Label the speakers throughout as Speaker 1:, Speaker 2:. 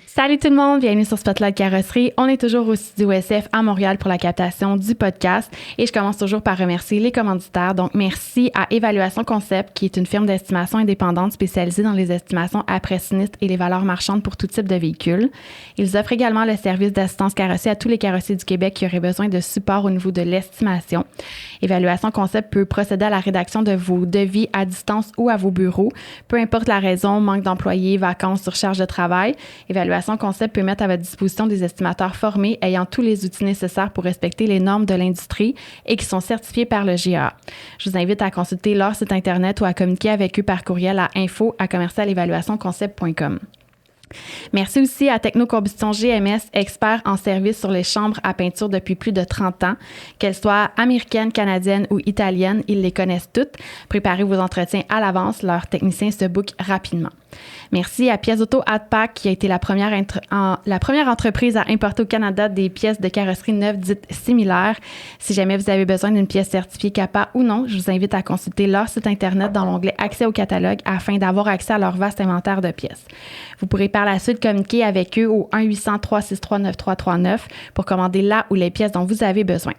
Speaker 1: Salut tout le monde, bienvenue sur Spotlight Carrosserie. On est toujours au studio SF à Montréal pour la captation du podcast et je commence toujours par remercier les commanditaires. Donc, merci à Évaluation Concept, qui est une firme d'estimation indépendante spécialisée dans les estimations après sinistre et les valeurs marchandes pour tout type de véhicules. Ils offrent également le service d'assistance carrossier à tous les carrossiers du Québec qui auraient besoin de support au niveau de l'estimation. Évaluation Concept peut procéder à la rédaction de vos devis à distance ou à vos bureaux, peu importe la raison, manque d'employés, vacances, surcharge de travail. Évaluation Concept peut mettre à votre disposition des estimateurs formés ayant tous les outils nécessaires pour respecter les normes de l'industrie et qui sont certifiés par le GAA. Je vous invite à consulter leur site Internet ou à communiquer avec eux par courriel à info@commercialevaluationconcept.com. Merci aussi à Technocombustion GMS, expert en service sur les chambres à peinture depuis plus de 30 ans. Qu'elles soient américaines, canadiennes ou italiennes, ils les connaissent toutes. Préparez vos entretiens à l'avance, leurs techniciens se bookent rapidement. Merci à Pièces Auto Adpack, qui a été la première entreprise à importer au Canada des pièces de carrosserie neuves dites similaires. Si jamais vous avez besoin d'une pièce certifiée CAPA ou non, je vous invite à consulter leur site Internet dans l'onglet Accès au catalogue afin d'avoir accès à leur vaste inventaire de pièces. Vous pourrez par la suite communiquer avec eux au 1-800-363-9339 pour commander la ou les pièces dont vous avez besoin.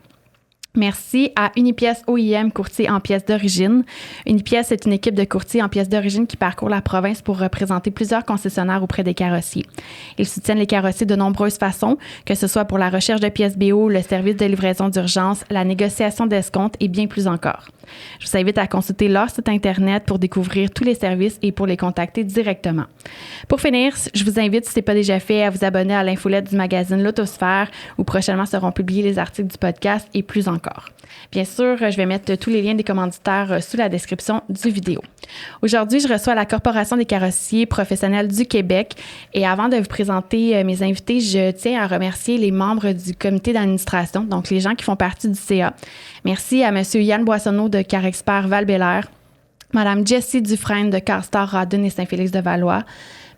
Speaker 1: Merci à Unipièces OIM, courtier en pièces d'origine. Unipièces est une équipe de courtiers en pièces d'origine qui parcourt la province pour représenter plusieurs concessionnaires auprès des carrossiers. Ils soutiennent les carrossiers de nombreuses façons, que ce soit pour la recherche de pièces BO, le service de livraison d'urgence, la négociation d'escompte et bien plus encore. Je vous invite à consulter leur site Internet pour découvrir tous les services et pour les contacter directement. Pour finir, je vous invite, si ce n'est pas déjà fait, à vous abonner à l'infolette du magazine L'Autosphère où prochainement seront publiés les articles du podcast et plus encore. Bien sûr, je vais mettre tous les liens des commanditaires sous la description du vidéo. Aujourd'hui, je reçois la Corporation des carrossiers professionnels du Québec et avant de vous présenter mes invités, je tiens à remercier les membres du comité d'administration, donc les gens qui font partie du CA. Merci à M. Yann Boissonneau de Carexpert Val-Bélair, Mme Jessie Dufresne de Carstar Radun et Saint-Félix-de-Valois,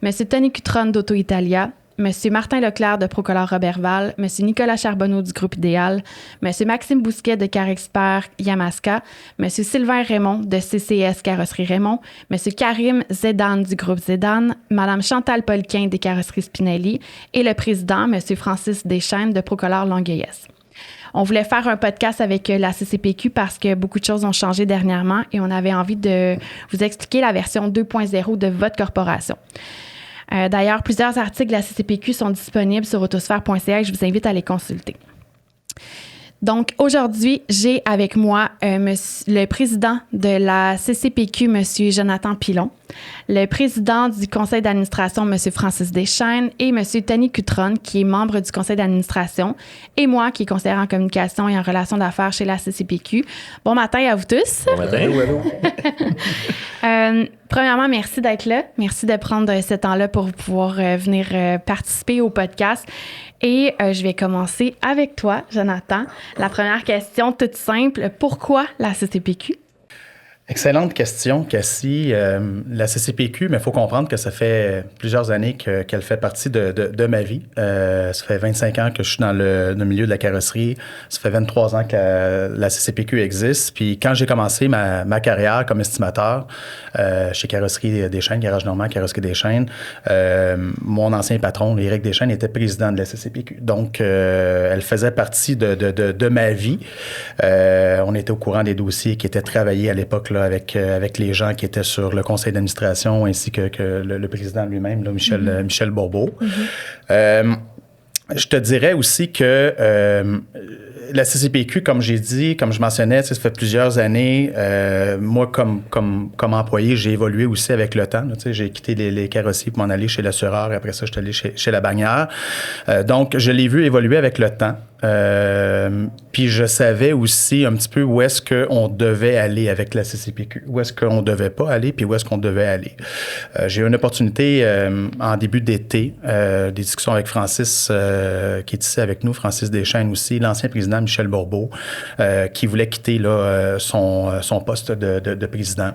Speaker 1: M. Tony Cutron d'Auto Italia, M. Martin Leclerc de Procolor Roberval, M. Nicolas Charbonneau du groupe Idéal, M. Maxime Bousquet de Carexpert Yamaska, M. Sylvain Raymond de CCS Carrosserie Raymond, M. Karim Zedan du groupe Zedan, Mme Chantal Polquin des Carrosseries Spinelli et le président, M. Francis Deschaines de Procolor Longueuil-Est. On voulait faire un podcast avec la CCPQ parce que beaucoup de choses ont changé dernièrement et on avait envie de vous expliquer la version 2.0 de votre corporation. D'ailleurs, plusieurs articles de la CCPQ sont disponibles sur autosphère.ca et je vous invite à les consulter. Donc, aujourd'hui, j'ai avec moi le président de la CCPQ, M. Jonathan Pilon, le président du conseil d'administration, M. Francis Deschaines, et M. Tony Cutron, qui est membre du conseil d'administration, et moi, qui est conseillère en communication et en relations d'affaires chez la CCPQ. Bon matin à vous tous.
Speaker 2: Bon matin.
Speaker 1: Premièrement, merci d'être là. Merci de prendre ce temps-là pour pouvoir venir participer au podcast. Et je vais commencer avec toi, Jonathan. La première question, toute simple. Pourquoi la CCPQ?
Speaker 2: Excellente question, Cassie. La CCPQ, mais il faut comprendre que ça fait plusieurs années qu'elle fait partie de ma vie. Ça fait 25 ans que je suis dans le milieu de la carrosserie. Ça fait 23 ans que la CCPQ existe. Puis quand j'ai commencé ma carrière comme estimateur chez Carrosserie Deschaines, Garage Normand, Carrosserie Deschaines, mon ancien patron, Éric Deschaines, était président de la CCPQ. Donc, elle faisait partie de ma vie. On était au courant des dossiers qui étaient travaillés à l'époque là, avec les gens qui étaient sur le conseil d'administration ainsi que le président lui-même, là, Michel Bourbeau. Mm-hmm. Je te dirais aussi que la CCPQ, comme j'ai dit, comme je mentionnais, ça fait plusieurs années. Moi, comme employé, j'ai évolué aussi avec le temps. Là, j'ai quitté les carrossiers pour m'en aller chez l'assureur. Après ça, je suis allé chez la bannière. Donc, je l'ai vu évoluer avec le temps. Puis je savais aussi un petit peu où est-ce qu'on devait aller avec la CCPQ, où est-ce qu'on devait pas aller, puis où est-ce qu'on devait aller. J'ai eu une opportunité en début d'été, des discussions avec Francis, qui est ici avec nous, Francis Deschaines aussi, l'ancien président Michel Bourbeau, qui voulait quitter là, son poste de président.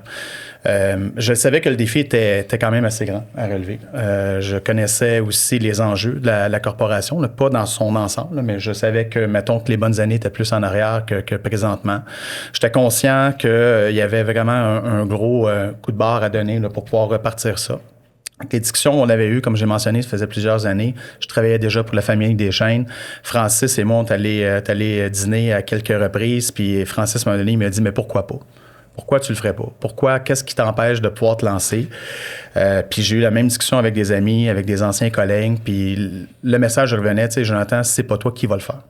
Speaker 2: Je savais que le défi était quand même assez grand à relever. Je connaissais aussi les enjeux de la corporation, là, pas dans son ensemble, là, mais je savais que, mettons, que les bonnes années étaient plus en arrière que présentement. J'étais conscient qu'il y avait vraiment un gros coup de barre à donner là, pour pouvoir repartir ça. Les discussions qu'on avait eues, comme j'ai mentionné, ça faisait plusieurs années. Je travaillais déjà pour la famille Deschênes. Francis et moi, on est allés dîner à quelques reprises. Puis Francis, à un moment donné, il m'a dit, mais pourquoi pas? Pourquoi tu le ferais pas? Pourquoi? Qu'est-ce qui t'empêche de pouvoir te lancer? Puis j'ai eu la même discussion avec des amis, avec des anciens collègues. Puis le message revenait, tu sais, Jonathan, c'est pas toi qui vas le faire.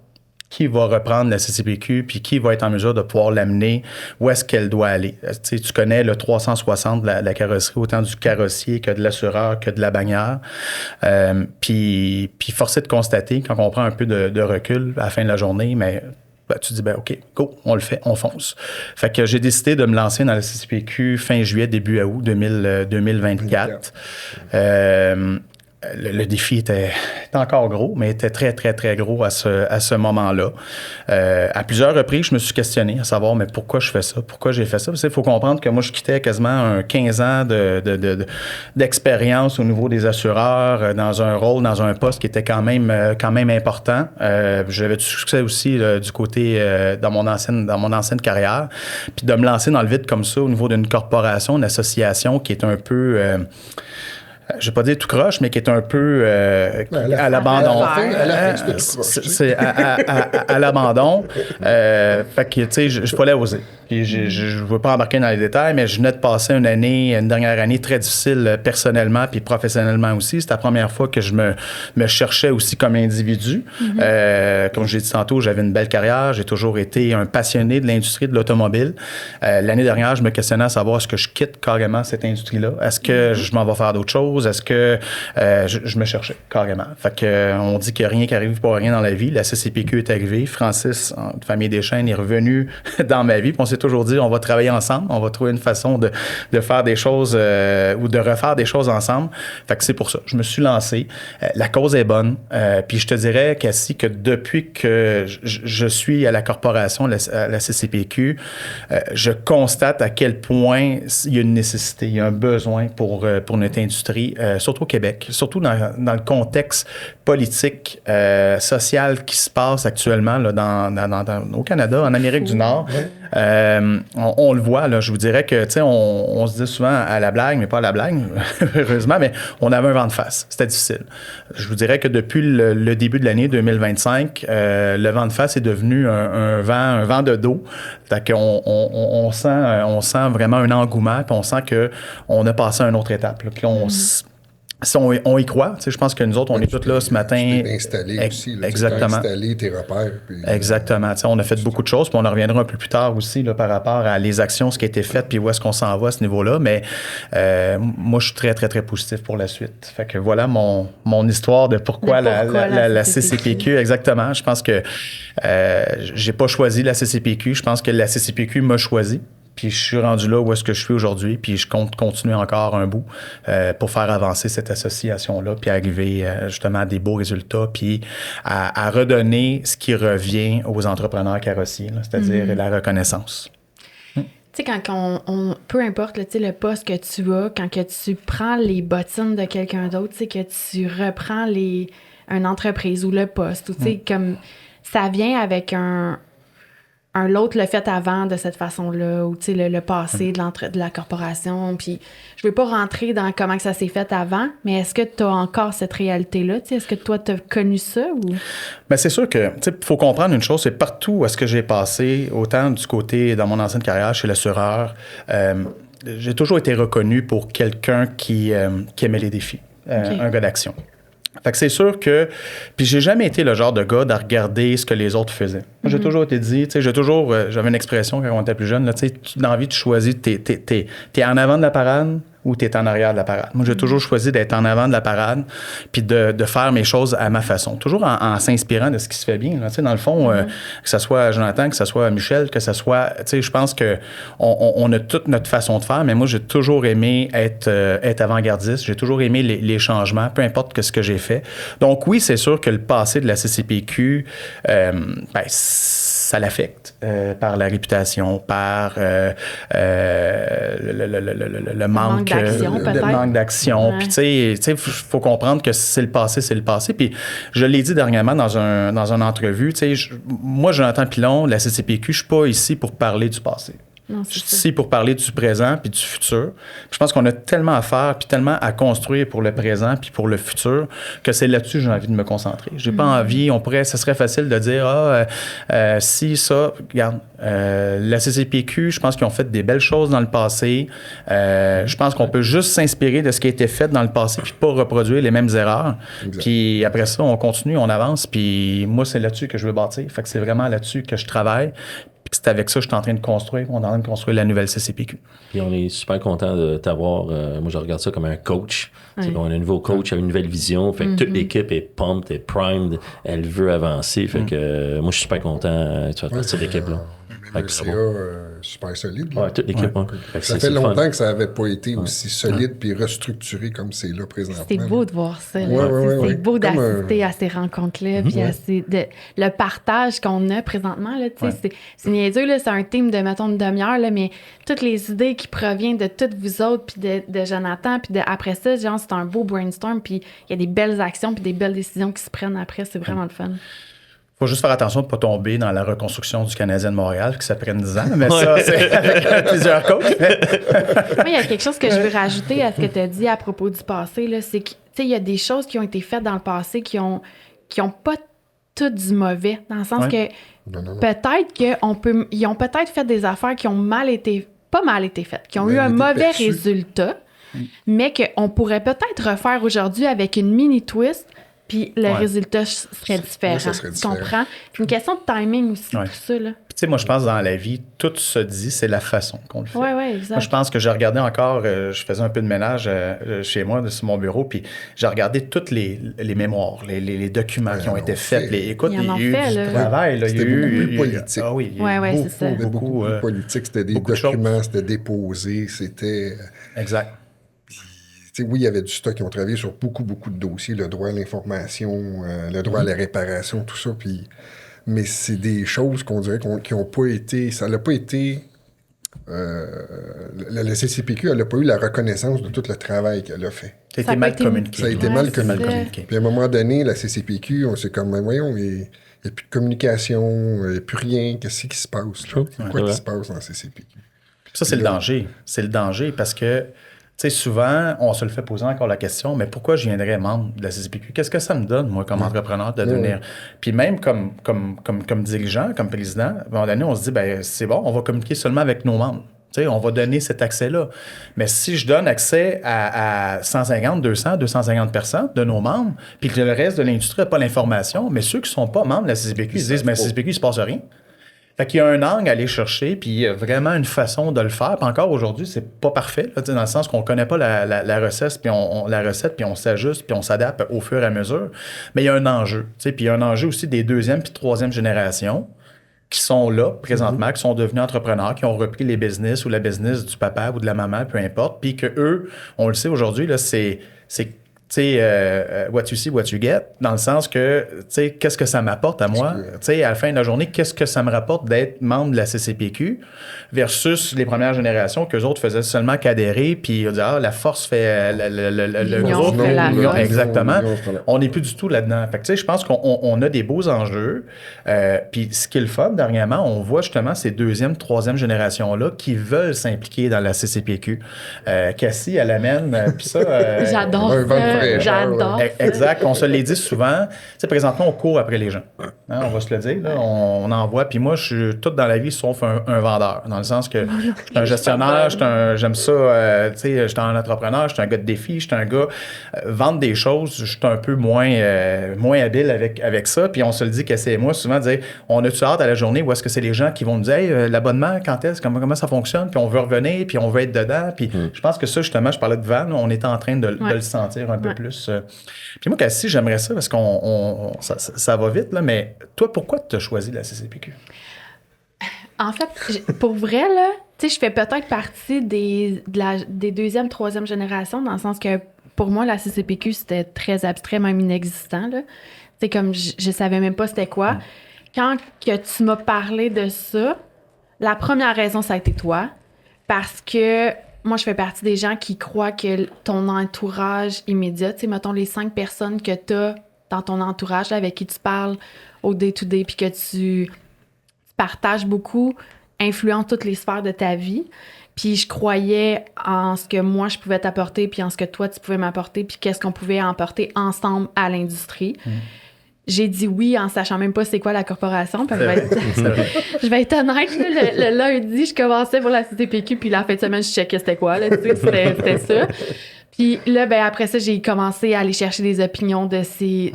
Speaker 2: Qui va reprendre la CCPQ, puis qui va être en mesure de pouvoir l'amener où est-ce qu'elle doit aller. Tu connais le 360 de la carrosserie, autant du carrossier que de l'assureur, que de la bannière. Puis forcé de constater, quand on prend un peu de recul à la fin de la journée, mais tu dis, OK, go, on le fait, on fonce. Fait que j'ai décidé de me lancer dans la CCPQ fin juillet, début août 2024. Le défi était encore gros, mais était très, très, très gros à ce moment-là. À plusieurs reprises, je me suis questionné à savoir, mais pourquoi je fais ça? Pourquoi j'ai fait ça? Parce qu'il faut comprendre que moi, je quittais quasiment 15 ans d'expérience au niveau des assureurs, dans un rôle, dans un poste qui était quand même important. J'avais du succès aussi du côté dans mon ancienne carrière. Puis de me lancer dans le vide comme ça au niveau d'une corporation, une association qui est un peu... je vais pas dire tout croche, mais qui est un peu à l'abandon. C'est à l'abandon. Fait que, tu sais, je fallait oser. Puis je ne veux pas embarquer dans les détails, mais je venais de passer une dernière année très difficile personnellement puis professionnellement aussi. C'était la première fois que je me cherchais aussi comme individu. Comme je l'ai dit tantôt, j'avais une belle carrière. J'ai toujours été un passionné de l'industrie de l'automobile. L'année dernière, je me questionnais à savoir est-ce que je quitte carrément cette industrie-là? Est-ce que je m'en vais faire d'autres choses? Est-ce que je me cherchais carrément? Fait que on dit qu'il n'y a rien qui arrive pour rien dans la vie. La CCPQ est arrivée. Francis, de famille Deschênes, est revenu dans ma vie. Puis on s'est toujours dit, on va travailler ensemble, on va trouver une façon de faire des choses ou de refaire des choses ensemble. Fait que c'est pour ça. Je me suis lancé. La cause est bonne. Puis je te dirais, Cassie, que depuis que je suis à la corporation, à la CCPQ, je constate à quel point il y a une nécessité, il y a un besoin pour notre industrie, surtout au Québec, surtout dans le contexte politique, social qui se passe actuellement là, au Canada, en Amérique du Nord. On le voit, là, je vous dirais que, tu sais, on se dit souvent à la blague, mais pas à la blague, heureusement, mais on avait un vent de face. C'était difficile. Je vous dirais que depuis le début de l'année 2025, le vent de face est devenu un vent de dos. Fait qu'on on sent vraiment un engouement, puis on sent qu'on a passé à une autre étape. Là, puis si on y croit, je pense que nous autres, on est tous là ce matin.
Speaker 3: Tu installé aussi. Là,
Speaker 2: exactement.
Speaker 3: Installé tes repères. Puis,
Speaker 2: exactement. On a fait beaucoup de choses, puis on en reviendra un peu plus tard aussi là, par rapport à les actions, ce qui a été fait, puis où est-ce qu'on s'en va à ce niveau-là. Mais moi, je suis très, très, très positif pour la suite. Fait que voilà mon histoire de pourquoi la CCPQ. Exactement. Je pense que j'ai pas choisi la CCPQ. Je pense que la CCPQ m'a choisi. Puis je suis rendu là où est-ce que je suis aujourd'hui, puis je compte continuer encore un bout pour faire avancer cette association-là, puis arriver justement à des beaux résultats, puis à redonner ce qui revient aux entrepreneurs carrossiers, là, c'est-à-dire la reconnaissance.
Speaker 1: Tu sais, quand peu importe le poste que tu as, quand que tu prends les bottines de quelqu'un d'autre, tu sais, que tu reprends une entreprise ou le poste, ou tu sais, comme ça vient avec l'autre le fait avant de cette façon-là, ou tu sais, le passé de la corporation. Puis je veux pas rentrer dans comment que ça s'est fait avant, mais est-ce que tu as encore cette réalité-là? Est-ce que toi, tu as connu ça? Ou?
Speaker 2: Bien, c'est sûr que, tu sais, il faut comprendre une chose, c'est partout où est-ce que j'ai passé, autant du côté, dans mon ancienne carrière chez l'assureur, j'ai toujours été reconnu pour quelqu'un qui aimait les défis, un gars d'action. Fait que c'est sûr que... Puis j'ai jamais été le genre de gars à regarder ce que les autres faisaient. Moi, j'ai toujours été dit, tu sais, j'avais une expression quand on était plus jeune, là, tu sais, dans la vie, tu choisis, t'es en avant de la parade ou t'es en arrière de la parade. Moi, j'ai toujours choisi d'être en avant de la parade puis de faire mes choses à ma façon. Toujours en s'inspirant de ce qui se fait bien. Là. Tu sais, dans le fond, que ce soit Jonathan, que ce soit Michel, que ce soit... Tu sais, je pense qu'on a toute notre façon de faire, mais moi, j'ai toujours aimé être avant-gardiste. J'ai toujours aimé les changements, peu importe ce que j'ai fait. Donc oui, c'est sûr que le passé de la CCPQ, ça l'affecte par la réputation, par le manque d'action. Puis, tu sais, faut comprendre que c'est le passé. Puis, je l'ai dit dernièrement dans une entrevue, tu sais, moi, Jonathan Pilon, la CCPQ, je suis pas ici pour parler du passé.
Speaker 1: Non,
Speaker 2: Je suis ici pour parler du présent puis du futur. Puis je pense qu'on a tellement à faire puis tellement à construire pour le présent puis pour le futur que c'est là-dessus que j'ai envie de me concentrer. J'ai pas envie, ça serait facile de dire si ça, regarde, la CCPQ, je pense qu'ils ont fait des belles choses dans le passé. Je pense qu'on peut juste s'inspirer de ce qui a été fait dans le passé puis pas reproduire les mêmes erreurs.
Speaker 3: Exact.
Speaker 2: Puis après ça, on continue, on avance. Puis moi, c'est là-dessus que je veux bâtir. Fait que c'est vraiment là-dessus que je travaille. Puis c'est avec ça que je suis en train de construire. On est en train de construire la nouvelle CCPQ.
Speaker 4: Puis on est super content de t'avoir. Moi, je regarde ça comme un coach. C'est qu'on a un nouveau coach avec une nouvelle vision. Fait que toute l'équipe est pumped, est primed. Elle veut avancer. Fait que moi, je suis super content. Tu vas partir de l'équipe-là.
Speaker 3: Même le CA, super solide. Là.
Speaker 4: Ouais, toute l'équipe. Ouais.
Speaker 3: Ça fait longtemps que ça n'avait pas été aussi solide puis restructuré comme c'est là présentement.
Speaker 1: C'est beau de voir ça.
Speaker 3: Ouais.
Speaker 1: C'est beau
Speaker 3: Comme
Speaker 1: d'assister à ces rencontres-là, puis le partage qu'on a présentement. Là, c'est niaiseux, là, c'est un team de, mettons, une demi-heure, là, mais toutes les idées qui proviennent de toutes vous autres, puis de Jonathan, puis après ça, genre, c'est un beau brainstorm, puis il y a des belles actions, puis des belles décisions qui se prennent après. C'est vraiment le fun.
Speaker 2: Faut juste faire attention de ne pas tomber dans la reconstruction du Canadien de Montréal, que ça prenne 10 ans. Mais ça, c'est avec plusieurs coachs.
Speaker 1: Moi, il y a quelque chose que je veux rajouter à ce que tu as dit à propos du passé. Là, c'est que, il y a des choses qui ont été faites dans le passé qui ont pas tout du mauvais. Dans le sens que peut-être qu'ils ont peut-être fait des affaires qui ont pas mal été faites, qui ont eu un mauvais résultat, mais qu'on pourrait peut-être refaire aujourd'hui avec une mini twist. Puis le résultat serait différent.
Speaker 3: Ouais, ça serait différent.
Speaker 1: Tu comprends? C'est une question de timing aussi, tout ça. Là.
Speaker 2: Tu sais, moi, je pense dans la vie, tout se dit, c'est la façon qu'on le fait.
Speaker 1: Oui, exact.
Speaker 2: Moi, je pense que j'ai regardé encore, je faisais un peu de ménage chez moi, sur mon bureau, puis j'ai regardé tous les mémoires, les documents qui ont été faits. Écoute, il y a eu du travail.
Speaker 3: C'était beaucoup plus politique.
Speaker 2: Ah oui,
Speaker 1: c'est ça.
Speaker 3: C'était beaucoup plus politique. C'était des documents, c'était déposé, c'était...
Speaker 2: Exact.
Speaker 3: Oui, il y avait du stock qui ont travaillé sur beaucoup de dossiers, le droit à l'information, le droit à la réparation, tout ça. Mais c'est des choses qu'on dirait qui n'ont pas été... Ça n'a pas été... la CCPQ, elle n'a pas eu la reconnaissance de tout le travail qu'elle a fait.
Speaker 2: Ça a été mal communiqué.
Speaker 3: Ça a été mal communiqué. Puis à un moment donné, la CCPQ, on s'est comme, voyons, il n'y a plus de communication, il n'y a plus rien. Qu'est-ce qui se passe? Quoi qui se passe dans la CCPQ?
Speaker 2: Ça, c'est le danger. C'est le danger parce que... Tu sais, souvent, on se le fait poser encore la question, mais pourquoi je viendrais membre de la CCPQ? Qu'est-ce que ça me donne, moi, comme entrepreneur, de devenir... Puis même comme dirigeant, comme président, à un moment donné, on se dit, ben c'est bon, on va communiquer seulement avec nos membres. Tu sais, on va donner cet accès-là. Mais si je donne accès à 150, 200, 250 personnes de nos membres, puis que le reste de l'industrie n'a pas l'information, mais ceux qui ne sont pas membres de la CCPQ, ils se disent, mais la CCPQ, il ne se passe rien. Fait qu'il y a un angle à aller chercher, puis il y a vraiment une façon de le faire. Puis encore aujourd'hui, c'est pas parfait, là, dans le sens qu'on connaît pas la recette, puis on s'ajuste, puis on s'adapte au fur et à mesure. Mais il y a un enjeu. Puis il y a un enjeu aussi des deuxième puis troisième générations qui sont là présentement, qui sont devenus entrepreneurs, qui ont repris les business ou la business du papa ou de la maman, peu importe, puis que eux, on le sait aujourd'hui, là, c'est tu sais, what you see, what you get, dans le sens que, tu sais, qu'est-ce que ça m'apporte à moi? Tu sais, à la fin de la journée, qu'est-ce que ça me rapporte d'être membre de la CCPQ versus les premières générations qu'eux autres faisaient seulement qu'adhérer, puis on dit, la force fait le groupe. Exactement. On n'est plus du tout là-dedans. Fait que, tu sais, je pense qu'on a des beaux enjeux. Puis ce qui est le fun, dernièrement, on voit justement ces deuxième, troisième générations-là qui veulent s'impliquer dans la CCPQ. Cassie, elle amène, puis ça...
Speaker 1: J'adore ça. J'adore.
Speaker 2: Exact. On se l'est dit souvent. Tu sais, présentement, on court après les gens. Hein, on va se le dire. Là. On en voit. Puis moi, je suis tout dans la vie sauf un vendeur. Dans le sens que je suis un gestionnaire, j'aime ça. Tu sais, je suis un entrepreneur, je suis un gars de défi, je suis un gars. Vendre des choses, je suis un peu moins habile avec ça. Puis on se le dit, Cassie et moi, souvent, dire on a-tu hâte à la journée où est-ce que c'est les gens qui vont nous dire hey, l'abonnement, quand est-ce, comment ça fonctionne, puis on veut revenir, puis on veut être dedans. Puis je pense que ça, justement, je parlais de Van, on est en train de le sentir un peu plus. Puis moi, Cassie, j'aimerais ça parce qu'on ça va vite, là, mais toi, pourquoi tu as choisi la CCPQ?
Speaker 1: En fait, pour vrai, là, tu sais, je fais peut-être partie des deuxième, troisième génération, dans le sens que pour moi, la CCPQ, c'était très abstrait, même inexistant, là. C'est comme, je savais même pas c'était quoi. Quand que tu m'as parlé de ça, la première raison, ça a été toi, parce que moi, je fais partie des gens qui croient que ton entourage immédiat, tu sais, mettons les 5 personnes que tu as dans ton entourage, là, avec qui tu parles au day-to-day, puis que tu partages beaucoup, influente toutes les sphères de ta vie. Puis je croyais en ce que moi, je pouvais t'apporter, puis en ce que toi, tu pouvais m'apporter, puis qu'est-ce qu'on pouvait apporter ensemble à l'industrie. J'ai dit oui en sachant même pas c'est quoi la corporation. Parce que je vais être honnête, là, le lundi, je commençais pour la CCPQ, puis la fin de semaine, je checkais c'était quoi. Là, c'était ça. Puis là, ben, après ça, j'ai commencé à aller chercher des opinions de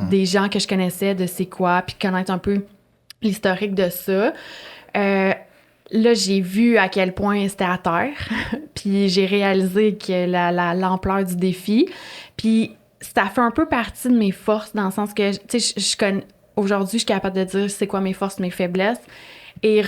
Speaker 1: des gens que je connaissais, de c'est quoi, puis connaître un peu l'historique de ça. Là, j'ai vu à quel point c'était à terre, puis j'ai réalisé que l'ampleur du défi. Puis ça fait un peu partie de mes forces, dans le sens que, tu sais, aujourd'hui, je suis capable de dire c'est quoi mes forces, mes faiblesses. Et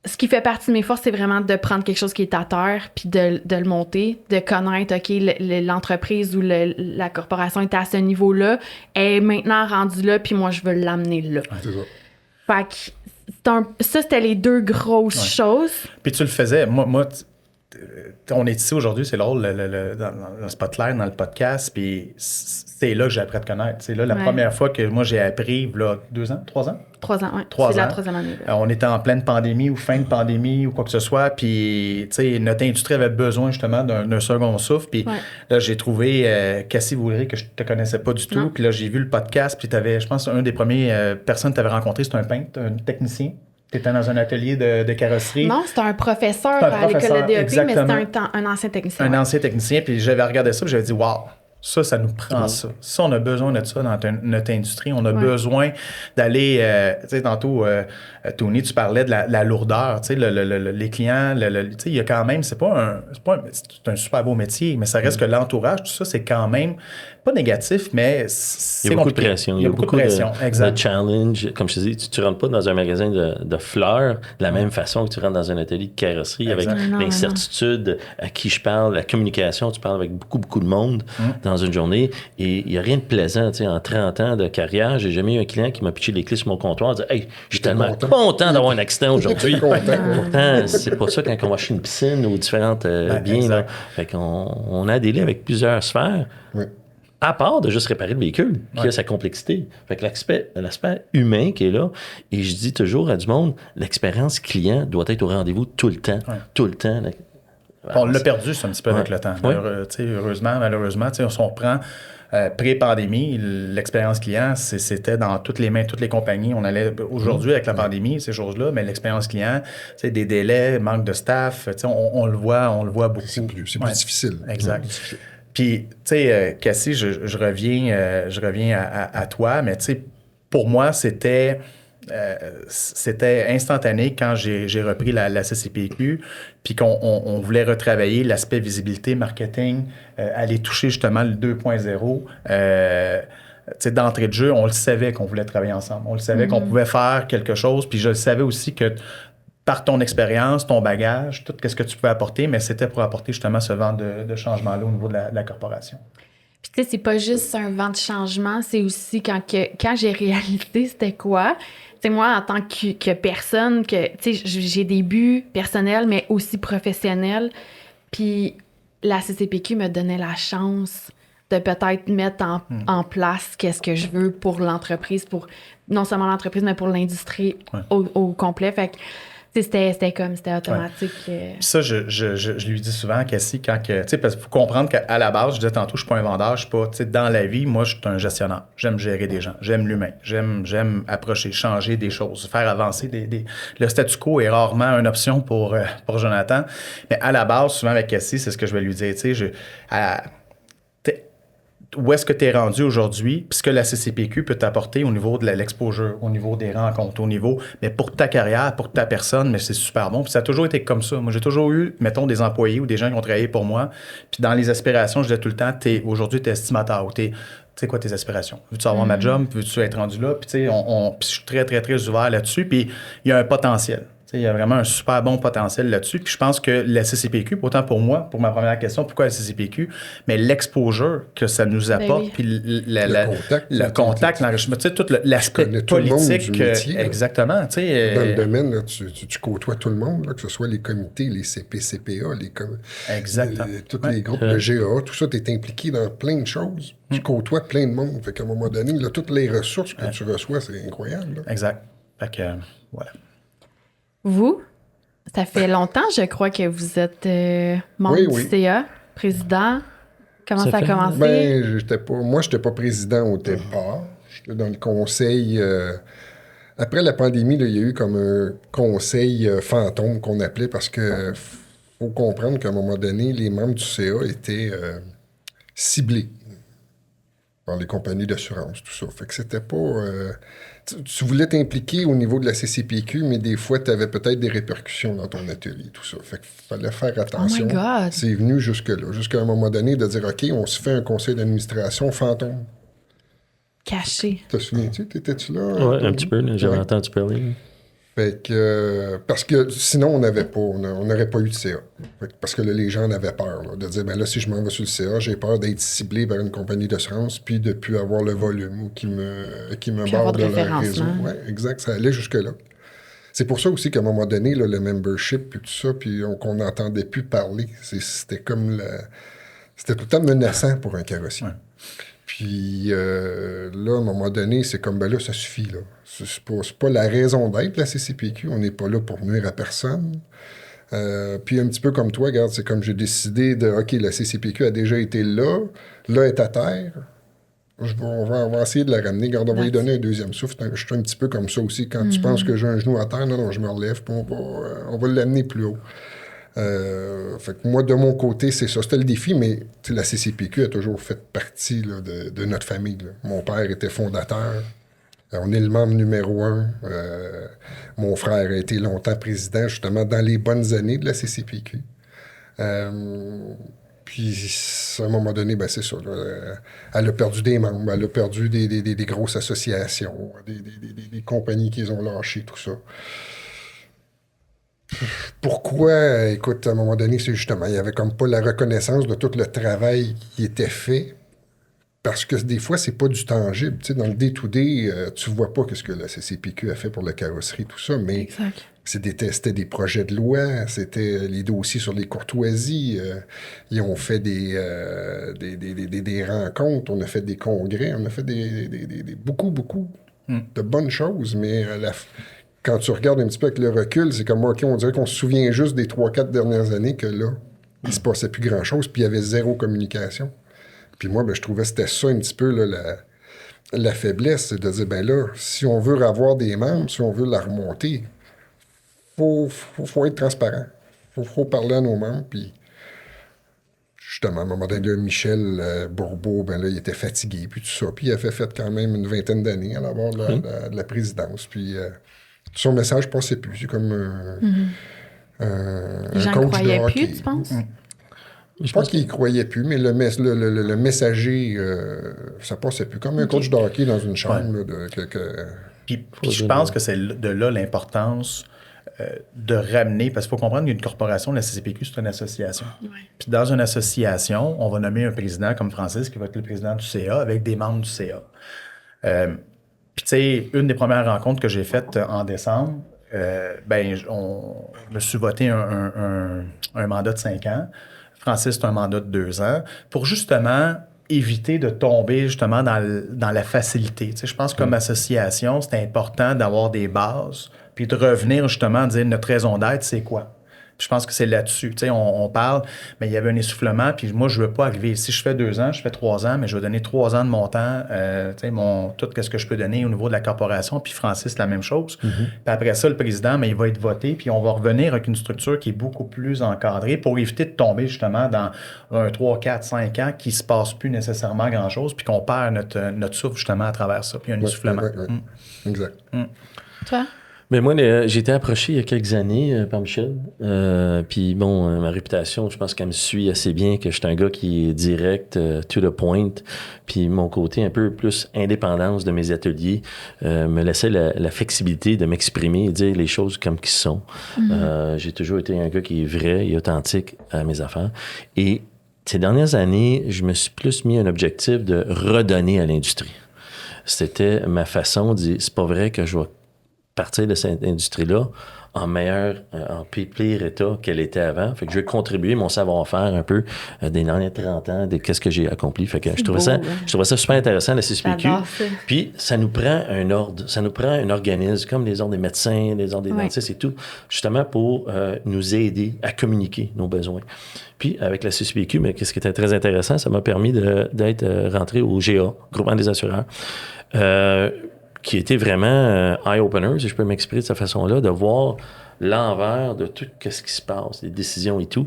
Speaker 1: ce qui fait partie de mes forces, c'est vraiment de prendre quelque chose qui est à terre, puis de le monter, de connaître, OK, l'entreprise ou la corporation est à ce niveau-là, est maintenant rendue là, puis moi, je veux l'amener là.
Speaker 3: Ouais, c'est ça.
Speaker 1: Fait que ça, c'était les deux grosses choses.
Speaker 2: Puis tu le faisais. Moi on est ici aujourd'hui, c'est drôle, dans le spotlight, dans le podcast, puis c'est là que j'ai appris à te connaître. C'est là la première fois que moi j'ai appris, là, 2 ans, 3 ans?
Speaker 1: 3 ans, oui.
Speaker 2: C'est
Speaker 1: la 3e année.
Speaker 2: On était en pleine pandémie ou fin de pandémie ou quoi que ce soit, puis notre industrie avait besoin justement d'un second souffle, puis là j'ai trouvé Cassie Vaudry que je te connaissais pas du tout, puis là j'ai vu le podcast, puis t'avais, je pense, un des premiers personnes que tu avais rencontré, c'était un peintre, un technicien. Tu étais dans un atelier de carrosserie.
Speaker 1: Non, c'était un professeur à l'école de DEP,
Speaker 2: exactement.
Speaker 1: mais c'était un ancien technicien.
Speaker 2: Un ancien technicien, puis j'avais regardé ça, puis j'avais dit, wow, ça nous prend ça. Ça, on a besoin de ça dans notre industrie. On a besoin d'aller, tu sais, tantôt, Tony, tu parlais de la lourdeur, tu sais, les clients, tu sais, il y a quand même, c'est un super beau métier, mais ça reste que l'entourage, tout ça, c'est quand même pas négatif, mais c'est
Speaker 4: il y a beaucoup
Speaker 2: compliqué.
Speaker 4: de pression. Il y a beaucoup de pression.
Speaker 2: Exact.
Speaker 4: De challenge. Comme je te dis, tu rentres pas dans un magasin de fleurs de la même façon que tu rentres dans un atelier de carrosserie avec l'incertitude à qui je parle, la communication. Tu parles avec beaucoup de monde dans une journée et il n'y a rien de plaisant. Tu sais, en 30 ans de carrière, j'ai jamais eu un client qui m'a pitché les clés sur mon comptoir et dit « Hey, je suis tellement content d'avoir un accident aujourd'hui. » Pourtant, c'est pas ça quand on va chez une piscine ou différentes biens. Là. Fait qu'on a des liens avec plusieurs sphères.
Speaker 3: Oui.
Speaker 4: À part de juste réparer le véhicule, qui a sa complexité. Fait que l'aspect humain qui est là, et je dis toujours à du monde, l'expérience client doit être au rendez-vous tout le temps. Tout le temps.
Speaker 2: On l'a perdu, ça, un petit peu avec le temps. Heureusement, malheureusement, si on reprend pré-pandémie, l'expérience client, c'était dans toutes les mains, toutes les compagnies. On allait aujourd'hui avec la pandémie, ces choses-là, mais l'expérience client, des délais, manque de staff, on le voit beaucoup.
Speaker 3: C'est plus difficile.
Speaker 2: Exact. Puis, tu sais, Cassie, je reviens à toi, mais tu sais, pour moi, c'était instantané quand j'ai repris la CCPQ, puis qu'on voulait retravailler l'aspect visibilité, marketing, aller toucher justement le 2.0. D'entrée de jeu, on le savait qu'on voulait travailler ensemble. On le savait qu'on pouvait faire quelque chose, puis je le savais aussi que par ton expérience, ton bagage, tout ce que tu pouvais apporter, mais c'était pour apporter justement ce vent de changement-là au niveau de la corporation.
Speaker 1: Puis tu sais, c'est pas juste un vent de changement, c'est aussi quand j'ai réalisé c'était quoi. Tu sais, moi, en tant que personne, tu sais, j'ai des buts personnels, mais aussi professionnels. Puis la CCPQ me donnait la chance de peut-être mettre en place qu'est-ce que je veux pour l'entreprise, pour non seulement l'entreprise, mais pour l'industrie au complet. Fait que c'était automatique.
Speaker 2: Ça, je lui dis souvent à Cassie, parce qu'il faut comprendre qu'à la base, je disais tantôt, je suis pas un vendeur, je suis pas, dans la vie, moi, je suis un gestionnaire. J'aime gérer des gens, j'aime l'humain, j'aime approcher, changer des choses, faire avancer le statu quo est rarement une option pour Jonathan. Mais à la base, souvent avec Cassie, c'est ce que je vais lui dire, où est-ce que tu es rendu aujourd'hui, puis ce que la CCPQ peut t'apporter au niveau de l'exposure, au niveau des rencontres, mais pour ta carrière, pour ta personne, mais c'est super bon. Puis ça a toujours été comme ça. Moi, j'ai toujours eu, mettons, des employés ou des gens qui ont travaillé pour moi. Puis dans les aspirations, je disais tout le temps, aujourd'hui, tu es estimateur. Tu sais quoi tes aspirations? Veux-tu avoir ma job? Veux-tu être rendu là? Puis tu sais, puis je suis très, très, très ouvert là-dessus. Puis il y a un potentiel. Il y a vraiment un super bon potentiel là-dessus. Puis je pense que la CCPQ, autant pour moi, pour ma première question, pourquoi la CCPQ, mais l'exposure que ça nous apporte, puis le contact, l'enrichissement, tu sais, tout l'aspect politique. Exactement.
Speaker 3: Dans le domaine, là, tu côtoies tout le monde, là, que ce soit les comités, les CP, CPA, tous les groupes de GAA, tout ça, tu es impliqué dans plein de choses. Tu côtoies plein de monde. Fait qu'à un moment donné, là, toutes les ressources que tu reçois, c'est incroyable. Là.
Speaker 2: Exact. Fait que, voilà.
Speaker 1: Vous, ça fait longtemps, je crois, que vous êtes membre du CA, président. Comment ça a commencé?
Speaker 3: Ben, moi, je n'étais pas président au départ. J'étais dans le conseil. Après la pandémie, là, il y a eu comme un conseil fantôme qu'on appelait parce que faut comprendre qu'à un moment donné, les membres du CA étaient ciblés par les compagnies d'assurance, tout ça. Fait que c'était pas... tu voulais t'impliquer au niveau de la CCPQ, mais des fois, tu avais peut-être des répercussions dans ton atelier, tout ça. Fait qu'il fallait faire attention.
Speaker 1: Oh my God!
Speaker 3: C'est venu jusque-là. Jusqu'à un moment donné, de dire, OK, on se fait un conseil d'administration fantôme.
Speaker 1: Caché.
Speaker 3: Te souviens-tu? T'étais-tu là?
Speaker 4: Oui, un petit peu. J'avais entendu parler.
Speaker 3: Fait que... parce que sinon, on n'aurait pas eu de CA. Parce que là, les gens en avaient peur, là, de dire, ben là, si je m'en vais sur le CA, j'ai peur d'être ciblé par une compagnie d'assurance puis de ne plus avoir le volume qui me barre de leur réseau. Oui, exact. Ça allait jusque-là. C'est pour ça aussi qu'à un moment donné, là, le membership puis tout ça, puis qu'on n'entendait plus parler, c'était comme c'était tout le temps menaçant pour un carrossier. Ouais. Puis là, à un moment donné, c'est comme, ben là, ça suffit, là. C'est pas la raison d'être, la CCPQ. On n'est pas là pour nuire à personne. Puis un petit peu comme toi, regarde, c'est comme j'ai décidé de, OK, la CCPQ a déjà été là est à terre. On va essayer de la ramener. Regarde, on va lui donner un deuxième souffle. Je suis un petit peu comme ça aussi. Quand tu penses que j'ai un genou à terre, non, je me relève, puis on va l'amener plus haut. Fait que moi, de mon côté, c'est ça. C'était le défi, mais la CCPQ a toujours fait partie là, de notre famille. Là. Mon père était fondateur. On est le membre numéro 1. Mon frère a été longtemps président, justement, dans les bonnes années de la CCPQ. Puis, à un moment donné, ben, c'est ça. Là, elle a perdu des membres, elle a perdu des grosses associations, des compagnies qu'ils ont lâchées, tout ça. Pourquoi? Écoute, à un moment donné, c'est justement, il n'y avait comme pas la reconnaissance de tout le travail qui était fait. Parce que des fois, c'est pas du tangible. Tu sais, dans le day-to-day, tu vois pas ce que la CCPQ a fait pour la carrosserie, tout ça, mais c'était des projets de loi, c'était les dossiers sur les courtoisies. Ils ont fait des rencontres, on a fait des congrès, on a fait beaucoup de bonnes choses, mais quand tu regardes un petit peu avec le recul, c'est comme, OK, on dirait qu'on se souvient juste des 3-4 dernières années que là, il se passait plus grand-chose, puis il y avait zéro communication. Puis moi, ben, je trouvais que c'était ça un petit peu là, la faiblesse, c'est de dire, ben là, si on veut avoir des membres, si on veut la remonter, faut être transparent. Faut parler à nos membres, puis justement, à un moment donné, Michel Bourbeau, ben là, il était fatigué, puis tout ça. Puis il a fait quand même une vingtaine d'années à l'avoir de la présidence. Puis son message passait plus. C'est comme un coach de hockey.
Speaker 1: Plus, tu penses?
Speaker 3: Je pense qu'il y croyait plus, mais le messager, ça passait plus. Comme un coach de hockey dans une chambre.
Speaker 2: Ouais. Puis je pense que c'est de là l'importance de ramener, parce qu'il faut comprendre qu'une corporation, la CCPQ, c'est une association. Ouais. Puis dans une association, on va nommer un président comme Francis, qui va être le président du CA, avec des membres du CA. Puis tu sais, une des premières rencontres que j'ai faites en décembre, je me suis voté un mandat de 5 ans. Francis, c'est un mandat de 2 ans, pour justement éviter de tomber justement dans la facilité. Tu sais, je pense que comme association, c'est important d'avoir des bases, puis de revenir justement à dire notre raison d'être, c'est quoi? Puis je pense que c'est là-dessus. Tu sais, on parle, mais il y avait un essoufflement, puis moi, je ne veux pas arriver. Si je fais 2 ans, je fais 3 ans, mais je vais donner 3 ans de mon temps, tu sais, tout ce que je peux donner au niveau de la corporation, puis Francis, la même chose. Mm-hmm. Puis après ça, le président, mais il va être voté, puis on va revenir avec une structure qui est beaucoup plus encadrée pour éviter de tomber justement dans un 3, 4, 5 ans qui ne se passe plus nécessairement grand-chose, puis qu'on perd notre souffle justement à travers ça, puis un essoufflement.
Speaker 3: Ouais. Exact.
Speaker 1: Toi?
Speaker 4: Mais moi, j'ai été approché il y a quelques années par Michel. Puis bon, ma réputation, je pense qu'elle me suit assez bien, que je suis un gars qui est direct, to the point. Puis mon côté un peu plus indépendance de mes ateliers me laissait la flexibilité de m'exprimer et dire les choses comme qu'elles sont. Mm-hmm. J'ai toujours été un gars qui est vrai et authentique à mes affaires. Et ces dernières années, je me suis plus mis un objectif de redonner à l'industrie. C'était ma façon de dire, c'est pas vrai que je vais partir de cette industrie-là en meilleur, en pire état qu'elle était avant. Fait que je vais contribuer mon savoir-faire un peu des derniers 30 ans, de qu'est-ce que j'ai accompli. Fait que je trouvais ça super intéressant, la CCPQ. Puis ça nous prend un ordre, ça nous prend un organisme, comme les ordres des médecins, les ordres des dentistes et tout, justement pour nous aider à communiquer nos besoins. Puis, avec la CCPQ, mais qu'est-ce qui était très intéressant, ça m'a permis d'être rentré au GA, Groupement des assureurs, qui était vraiment eye-opener, si je peux m'exprimer de cette façon-là, de voir l'envers de tout ce qui se passe, les décisions et tout.